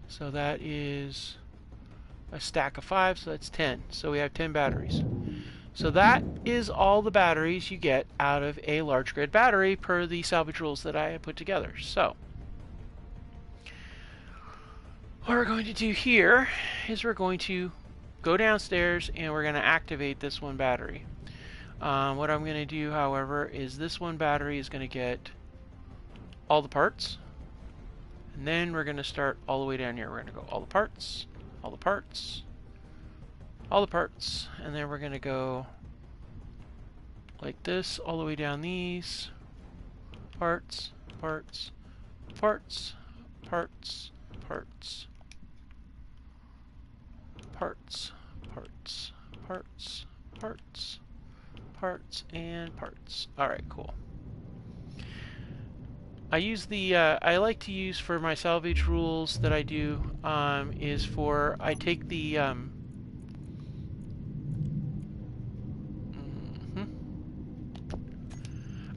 Speaker 1: So that is a stack of 5, so that's 10. So we have 10 batteries. So that is all the batteries you get out of a large grid battery per the salvage rules that I have put together. So what we're going to do here is we're going to go downstairs and we're going to activate this one battery. What I'm going to do, however, is this one battery is going to get all the parts. And then we're going to start all the way down here. We're going to go all the parts, all the parts, all the parts. And then we're going to go like this all the way down these. Parts, parts, parts, parts, parts, parts, parts, parts, parts, parts, and parts. Alright, cool. I use the, I like to use for my salvage rules that I do, is for, I take the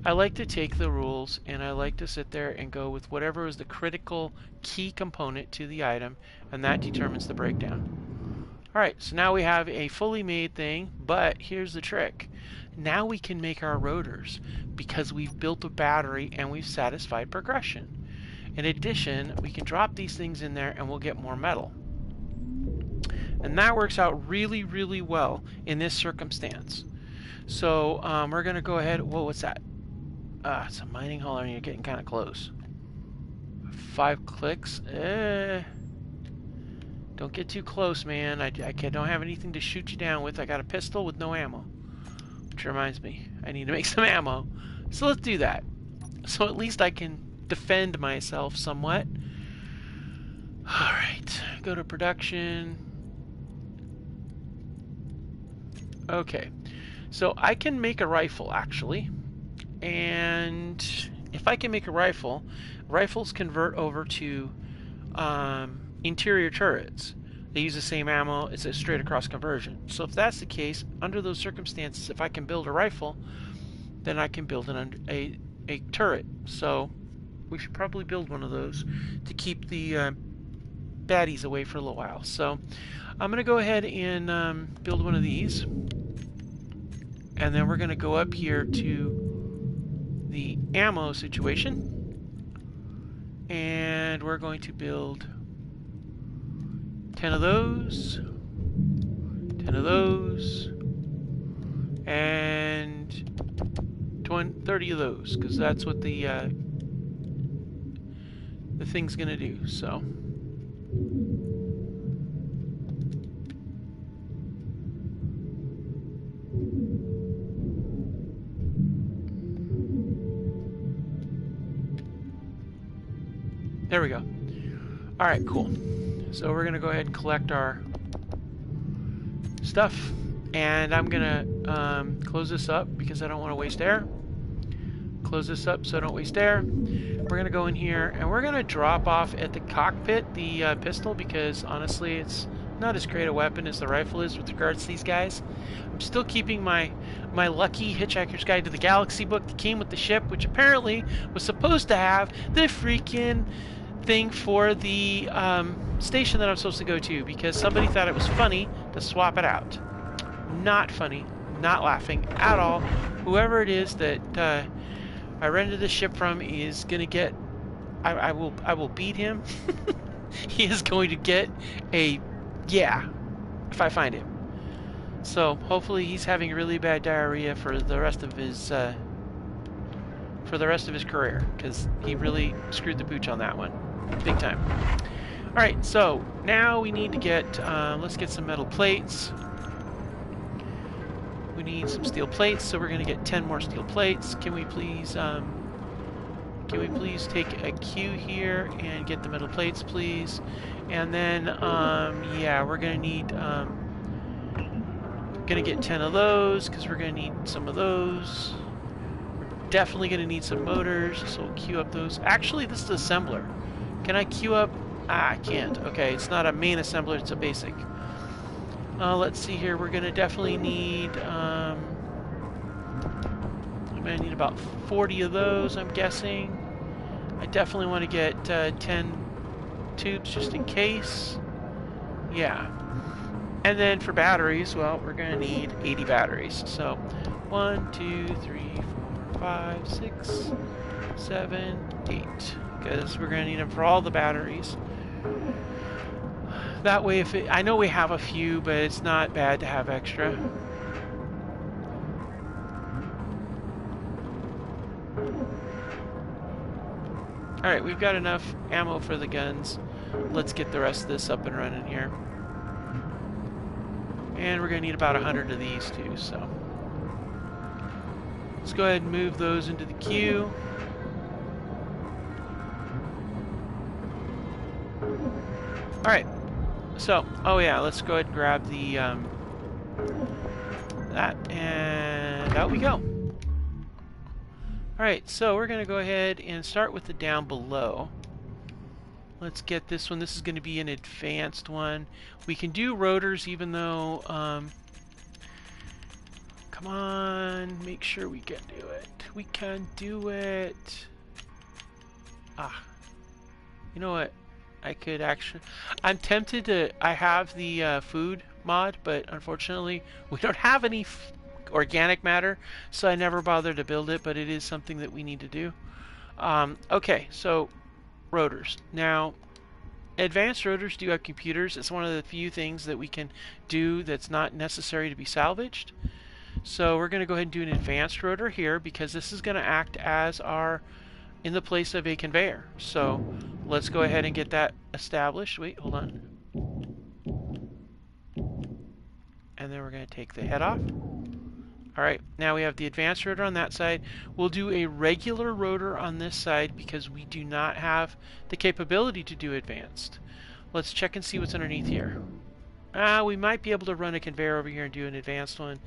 Speaker 1: I like to take the rules and I like to sit there and go with whatever is the critical key component to the item, and that determines the breakdown. Alright, so now we have a fully made thing, but here's the trick. Now we can make our rotors because we've built a battery and we've satisfied progression. In addition, we can drop these things in there and we'll get more metal. And that works out really, really well in this circumstance. So we're going to go ahead. Whoa, what's that? It's a mining hauler and you're getting kind of close. 5 clicks. Don't get too close, man. I don't have anything to shoot you down with. I got a pistol with no ammo. Which reminds me, I need to make some ammo. So let's do that. So at least I can defend myself somewhat. Alright, go to production. Okay, so I can make a rifle actually. And if I can make a rifle, rifles convert over to interior turrets. They use the same ammo. It's a straight across conversion. So if that's the case, under those circumstances, if I can build a rifle, then I can build a turret. So we should probably build one of those to keep the baddies away for a little while. So I'm going to go ahead and build one of these. And then we're going to go up here to the ammo situation. And we're going to build 10 of those, 10 of those, and 30 of those, because that's what the thing's gonna do. So there we go. All right, cool. So we're going to go ahead and collect our stuff. And I'm going to close this up because I don't want to waste air. Close this up so I don't waste air. We're going to go in here and we're going to drop off at the cockpit the pistol because honestly it's not as great a weapon as the rifle is with regards to these guys. I'm still keeping my lucky Hitchhiker's Guide to the Galaxy book that came with the ship, which apparently was supposed to have the freaking thing for the station that I'm supposed to go to because somebody thought it was funny to swap it out. Not funny, not laughing at all. Whoever it is that I rented the ship from is gonna get. I will beat him. He is going to get a yeah if I find him. So hopefully he's having really bad diarrhea for the rest of his career because he really screwed the pooch on that one. Big time. Alright, so now we need to get, let's get some metal plates. We need some steel plates, so we're going to get 10 more steel plates. Can we please take a queue here and get the metal plates, please? And then, yeah, we're going to need, going to get 10 of those, because we're going to need some of those. We're definitely going to need some motors, so we'll queue up those. Actually, this is assembler. Can I queue up? I can't. Okay, it's not a main assembler, it's a basic. Let's see here. We're going to definitely need, I'm going to need about 40 of those, I'm guessing. I definitely want to get 10 tubes just in case. Yeah. And then for batteries, well, we're going to need 80 batteries. So 1, 2, 3, 4, 5, 6, 7, 8. Because we're going to need them for all the batteries. That way, I know we have a few, but it's not bad to have extra. Alright, we've got enough ammo for the guns. Let's get the rest of this up and running here. And we're going to need about 100 of these too, so. Let's go ahead and move those into the queue. Alright, so, oh yeah, let's go ahead and grab the, that, and out we go. Alright, so we're going to go ahead and start with the down below. Let's get this one. This is going to be an advanced one. We can do rotors even though, come on, make sure we can do it. We can do it. Ah. You know what? I could actually... I'm tempted to... I have the food mod, but unfortunately we don't have any organic matter, so I never bothered to build it, but it is something that we need to do. Okay, so rotors. Now, advanced rotors do have computers. It's one of the few things that we can do that's not necessary to be salvaged. So we're going to go ahead and do an advanced rotor here because this is going to act as our... in the place of a conveyor. So let's go ahead and get that established. Wait, hold on. And then we're going to take the head off. Alright, now we have the advanced rotor on that side. We'll do a regular rotor on this side because we do not have the capability to do advanced. Let's check and see what's underneath here. We might be able to run a conveyor over here and do an advanced one.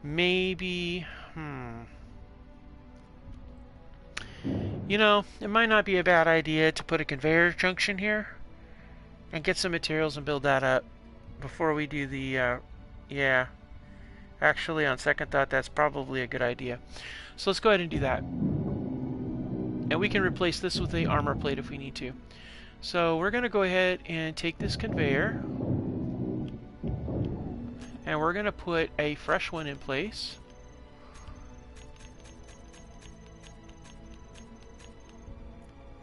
Speaker 1: Maybe, You know, it might not be a bad idea to put a conveyor junction here and get some materials and build that up before we do the, yeah. Actually, on second thought, that's probably a good idea. So let's go ahead and do that. And we can replace this with a armor plate if we need to. So we're going to go ahead and take this conveyor. And we're going to put a fresh one in place.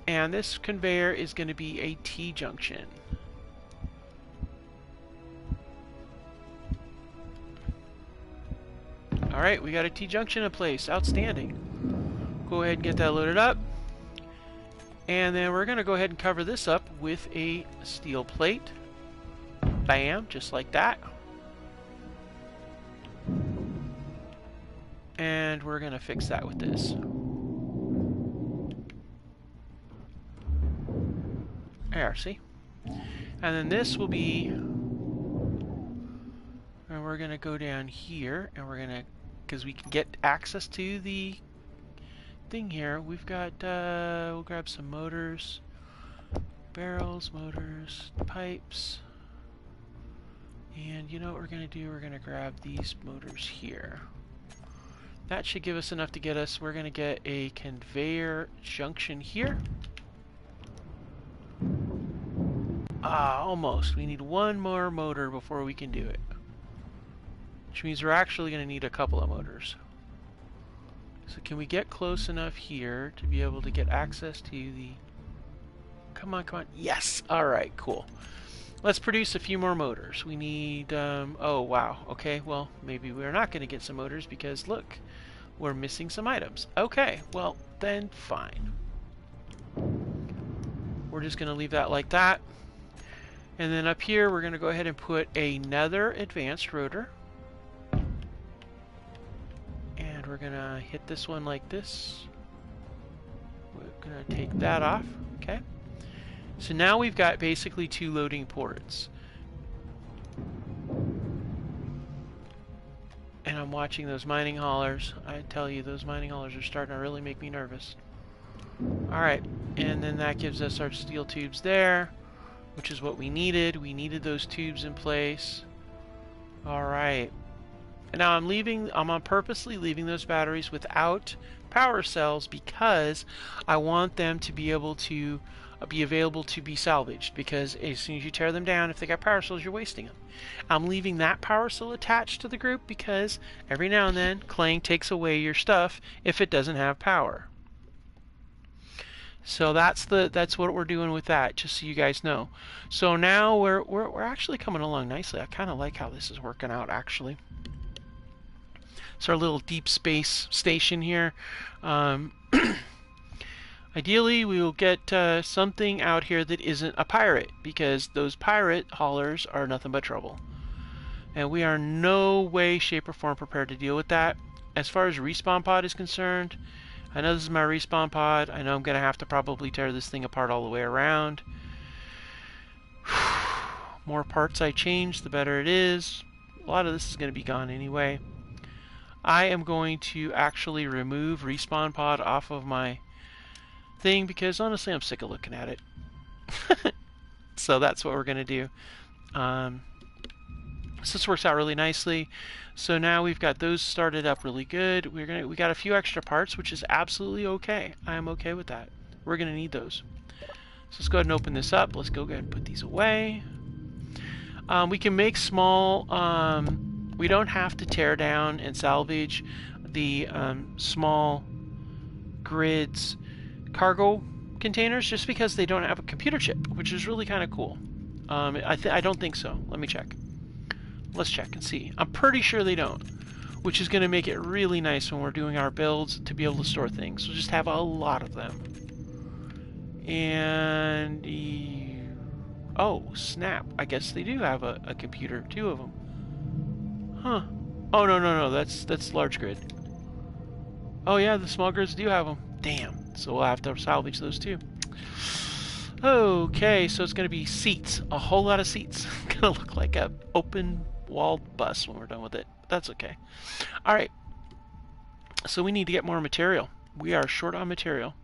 Speaker 1: And this conveyor is going to be a T-junction. Alright, we got a T-junction in place. Outstanding. Go ahead and get that loaded up. And then we're going to go ahead and cover this up with a steel plate. Bam, just like that. And we're going to fix that with this. There, see? And then this will be... And we're going to go down here, and we're going to... Because we can get access to the thing here. We've got... we'll grab some motors. Barrels, motors, pipes. And you know what we're going to do? We're going to grab these motors here. That should give us enough to get us... We're going to get a conveyor junction here. Almost. We need one more motor before we can do it. Which means we're actually going to need a couple of motors. So can we get close enough here to be able to get access to the... Come on, come on. Yes! Alright, cool. Let's produce a few more motors. We need... oh, wow. Okay, well, maybe we're not going to get some motors because, look, we're missing some items. Okay, well, then fine. We're just going to leave that like that. And then up here, we're going to go ahead and put another advanced rotor. And we're going to hit this one like this. We're going to take that off. Okay. So now we've got basically two loading ports. And I'm watching those mining haulers. I tell you, those mining haulers are starting to really make me nervous. Alright, and then that gives us our steel tubes there, which is what we needed. We needed those tubes in place. Alright. And now I'm purposely leaving those batteries without power cells because I want them to be able to be available to be salvaged, because as soon as you tear them down, if they got power cells, you're wasting them. I'm leaving that power cell attached to the group because every now and then Clang takes away your stuff if it doesn't have power. So that's what we're doing with that, just so you guys know. So now we're actually coming along nicely. I kind of like how this is working out, actually. It's our little deep space station here. Ideally, we will get something out here that isn't a pirate, because those pirate haulers are nothing but trouble. And we are no way, shape, or form prepared to deal with that. As far as respawn pod is concerned, I know this is my respawn pod. I know I'm going to have to probably tear this thing apart all the way around. More parts I change, the better it is. A lot of this is going to be gone anyway. I am going to actually remove respawn pod off of my thing because honestly I'm sick of looking at it. So that's what we're going to do. So this works out really nicely. So now we've got those started up really good. We got a few extra parts, which is absolutely okay. I am okay with that. We're gonna need those. So let's go ahead and open this up. Let's go ahead and put these away. We can make small. We don't have to tear down and salvage the small grids cargo containers just because they don't have a computer chip, which is really kind of cool. I don't think so. Let me check. Let's check and see. I'm pretty sure they don't, which is going to make it really nice when we're doing our builds to be able to store things. We'll just have a lot of them. And oh snap! I guess they do have a computer, 2 of them. Huh? Oh no, that's large grid. Oh yeah, the small grids do have them. Damn. So we'll have to salvage those too. Okay, so it's going to be seats. A whole lot of seats. Going to look like a open-walled bus when we're done with it. That's okay. All right. So we need to get more material. We are short on material.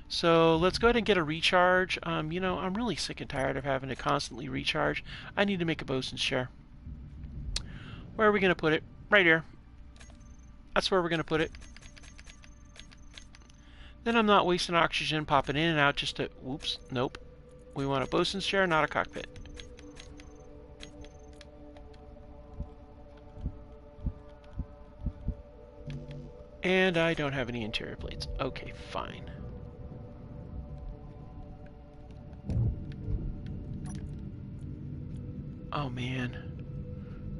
Speaker 1: So let's go ahead and get a recharge. You know, I'm really sick and tired of having to constantly recharge. I need to make a bosun's chair. Where are we going to put it? Right here. That's where we're going to put it. Then I'm not wasting oxygen popping in and out just to... Whoops. Nope. We want a bosun's chair, not a cockpit. And I don't have any interior plates. Okay, fine. Oh, man.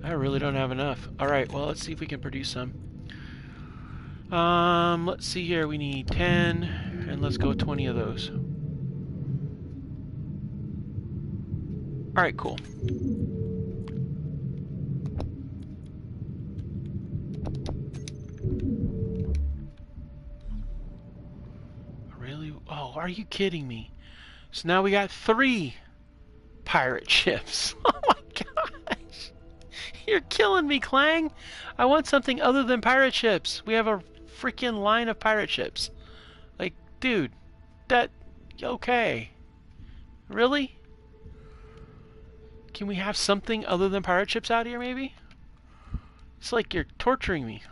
Speaker 1: I really don't have enough. Alright, well, let's see if we can produce some. Let's see here. We need 10, and let's go with 20 of those. Alright, cool. Really? Oh, are you kidding me? So now we got 3 pirate ships. Oh my gosh. You're killing me, Clang. I want something other than pirate ships. We have a freaking line of pirate ships. Like, dude, that... Okay. Really? Can we have something other than pirate ships out here, maybe? It's like you're torturing me.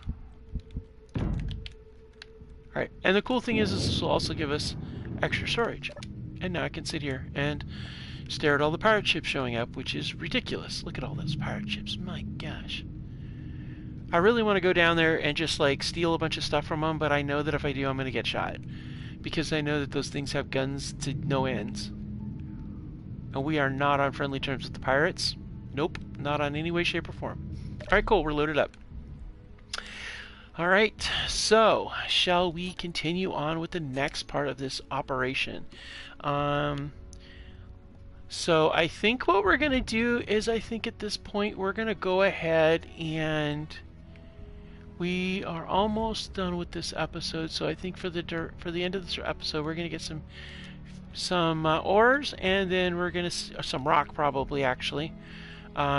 Speaker 1: Alright, and the cool thing is this will also give us extra storage. And now I can sit here and stare at all the pirate ships showing up, which is ridiculous. Look at all those pirate ships. My gosh. I really want to go down there and just like steal a bunch of stuff from them, but I know that if I do, I'm going to get shot. Because I know that those things have guns to no ends. And we are not on friendly terms with the pirates. Nope, not on any way, shape, or form. Alright, cool, we're loaded up. Alright, so shall we continue on with the next part of this operation? So I think what we're going to do is I think at this point we're going to go ahead and we are almost done with this episode. So I think for the end of this episode we're going to get some ores, and then we're going to some rock probably actually,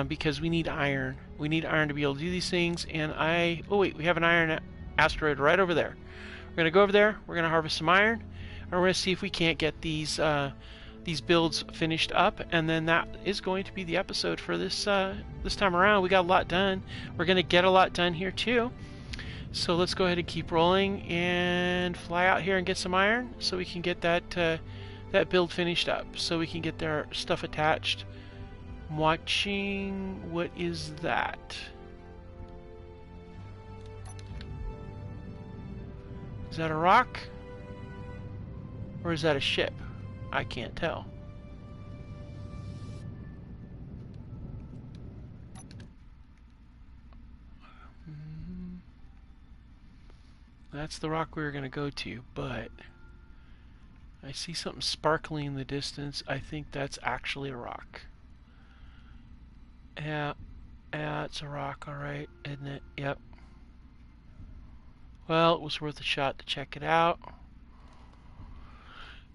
Speaker 1: because we need iron. We need iron to be able to do these things. And oh wait, we have an iron asteroid right over there. We're going to go over there. We're going to harvest some iron, and we're going to see if we can't get these builds finished up, and then that is going to be the episode for this this time around. We got a lot done. We're going to get a lot done here too. So let's go ahead and keep rolling and fly out here and get some iron so we can get that that build finished up, so we can get their stuff attached. I'm watching. What is that? Is that a rock? Or is that a ship? I can't tell. That's the rock we were going to go to, but I see something sparkling in the distance. I think that's actually a rock. Yeah, it's a rock, alright, isn't it? Yep. Well, it was worth a shot to check it out.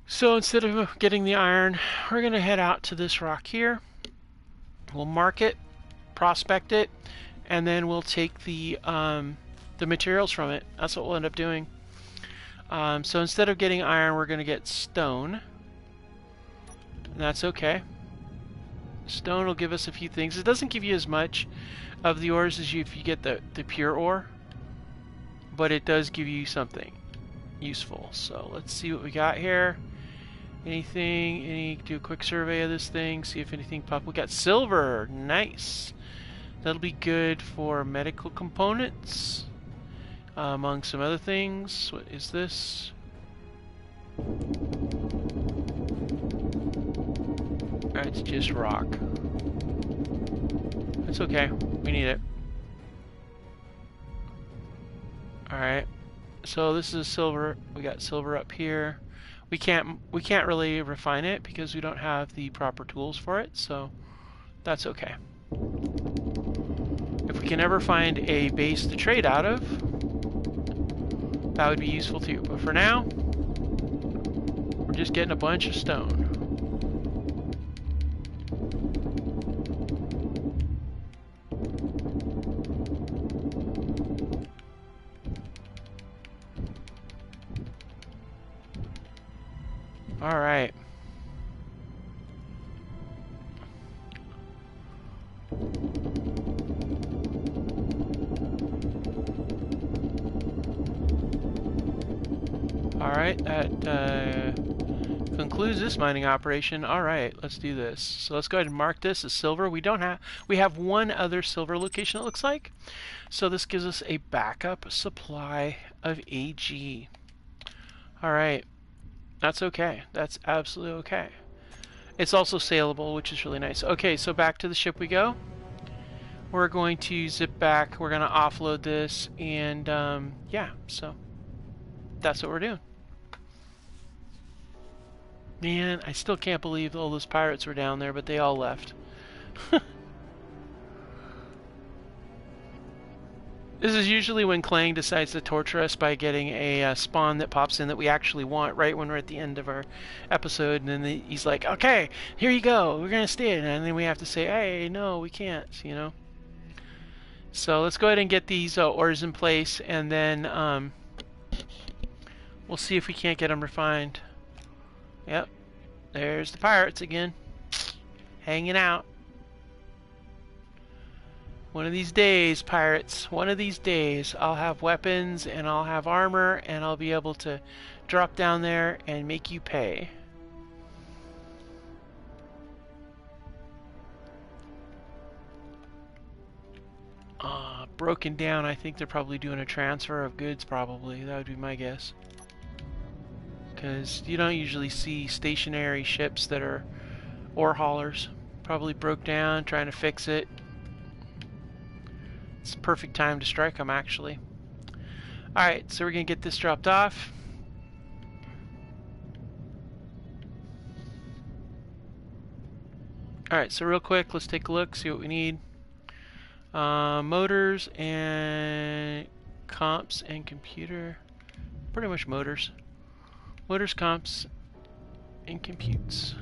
Speaker 1: So instead of getting the iron, we're going to head out to this rock here. We'll mark it, prospect it, and then we'll take the materials from it. That's what we'll end up doing. So instead of getting iron, we're going to get stone. And that's okay. Stone will give us a few things. It doesn't give you as much of the ores as if you get the pure ore, but it does give you something useful. So let's see what we got here. Anything? Do a quick survey of this thing, see if anything pops. We got silver. Nice. That'll be good for medical components, among some other things. What is this? It's just rock. It's okay. We need it. Alright. So this is silver. We got silver up here. We can't really refine it because we don't have the proper tools for it, so that's okay. If we can ever find a base to trade out of, that would be useful too. But for now, we're just getting a bunch of stone. All right. All right, that concludes this mining operation. All right, let's do this. So let's go ahead and mark this as silver. We have one other silver location, it looks like. So this gives us a backup supply of AG. All right. That's okay. That's absolutely okay. It's also saleable, which is really nice. Okay, so back to the ship we go. We're going to zip back. We're going to offload this, and yeah, so that's what we're doing. Man, I still can't believe all those pirates were down there, but they all left. This is usually when Clang decides to torture us by getting a spawn that pops in that we actually want right when we're at the end of our episode, and then he's like, okay, here you go, we're going to stay, and then we have to say, hey, no, we can't, you know? So let's go ahead and get these ores in place, and then we'll see if we can't get them refined. Yep, there's the pirates again, hanging out. One of these days, pirates, one of these days, I'll have weapons and I'll have armor and I'll be able to drop down there and make you pay. Broken down, I think they're probably doing a transfer of goods, probably. That would be my guess. Because you don't usually see stationary ships that are ore haulers. Probably broke down, trying to fix it. It's a perfect time to strike them, actually. Alright, so we're going to get this dropped off. Alright, so real quick, let's take a look, see what we need. Motors and comps and computer. Pretty much motors. Motors, comps, and computes.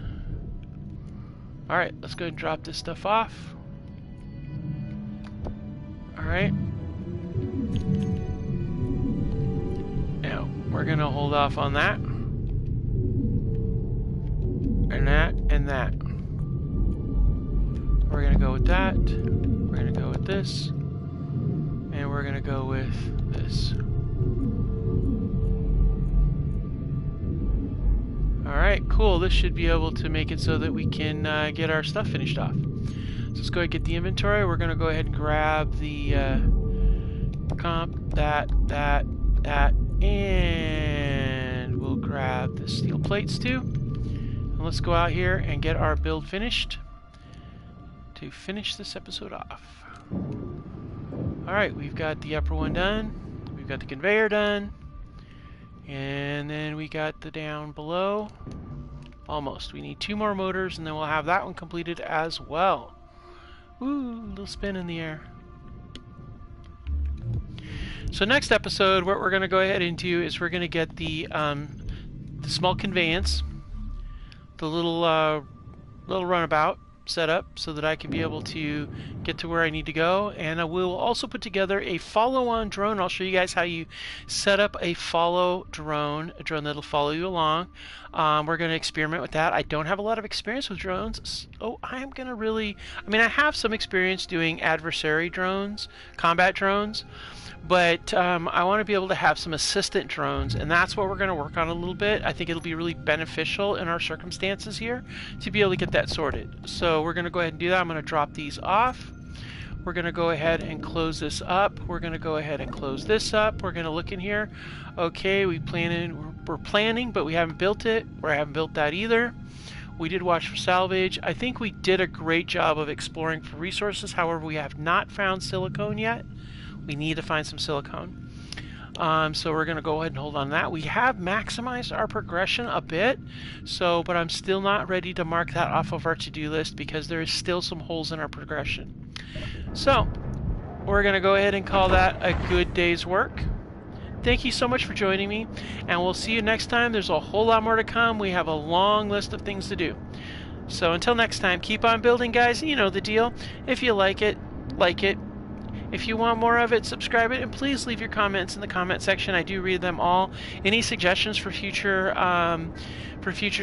Speaker 1: Alright, let's go ahead and drop this stuff off. Alright. Now, we're going to hold off on that. And that, and that. We're going to go with that. We're going to go with this. And we're going to go with this. Alright, cool. This should be able to make it so that we can get our stuff finished off. So let's go ahead and get the inventory. We're going to go ahead and grab the comp, that, and we'll grab the steel plates too. And let's go out here and get our build finished to finish this episode off. Alright, we've got the upper one done. We've got the conveyor done. And then we got the down below. Almost. We need 2 more motors and then we'll have that one completed as well. Ooh, a little spin in the air. So next episode, what we're going to go ahead and do is we're going to get the small conveyance, the little runabout, set up so that I can be able to get to where I need to go. And I will also put together a follow-on drone. I'll show you guys how you set up a follow drone, a drone that'll follow you along. We're going to experiment with that. I don't have a lot of experience with drones. So I'm going to really, I mean, I have some experience doing adversary drones, combat drones, but I want to be able to have some assistant drones, and that's what we're going to work on a little bit. I think it'll be really beneficial in our circumstances here to be able to get that sorted. So we're going to go ahead and do that. I'm going to drop these off. We're going to go ahead and close this up. We're going to go ahead and close this up. We're going to look in here. Okay, we're planning, but we haven't built it, or I haven't built that either. We did watch for salvage. I think we did a great job of exploring for resources. However, we have not found silicone yet. We need to find some silicone. So we're going to go ahead and hold on that. We have maximized our progression a bit, but I'm still not ready to mark that off of our to-do list because there is still some holes in our progression. So we're going to go ahead and call that a good day's work. Thank you so much for joining me, and we'll see you next time. There's a whole lot more to come. We have a long list of things to do. So until next time, keep on building, guys. You know the deal. If you like it, like it. If you want more of it, subscribe it, and please leave your comments in the comment section. I do read them all. Any suggestions for future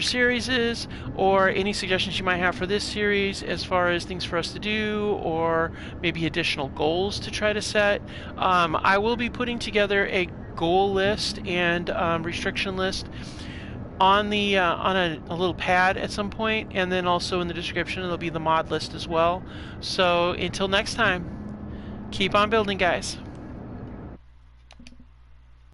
Speaker 1: series, or any suggestions you might have for this series as far as things for us to do, or maybe additional goals to try to set. I will be putting together a goal list and restriction list on the on a little pad at some point, and then also in the description there'll be the mod list as well. So until next time, keep on building, guys.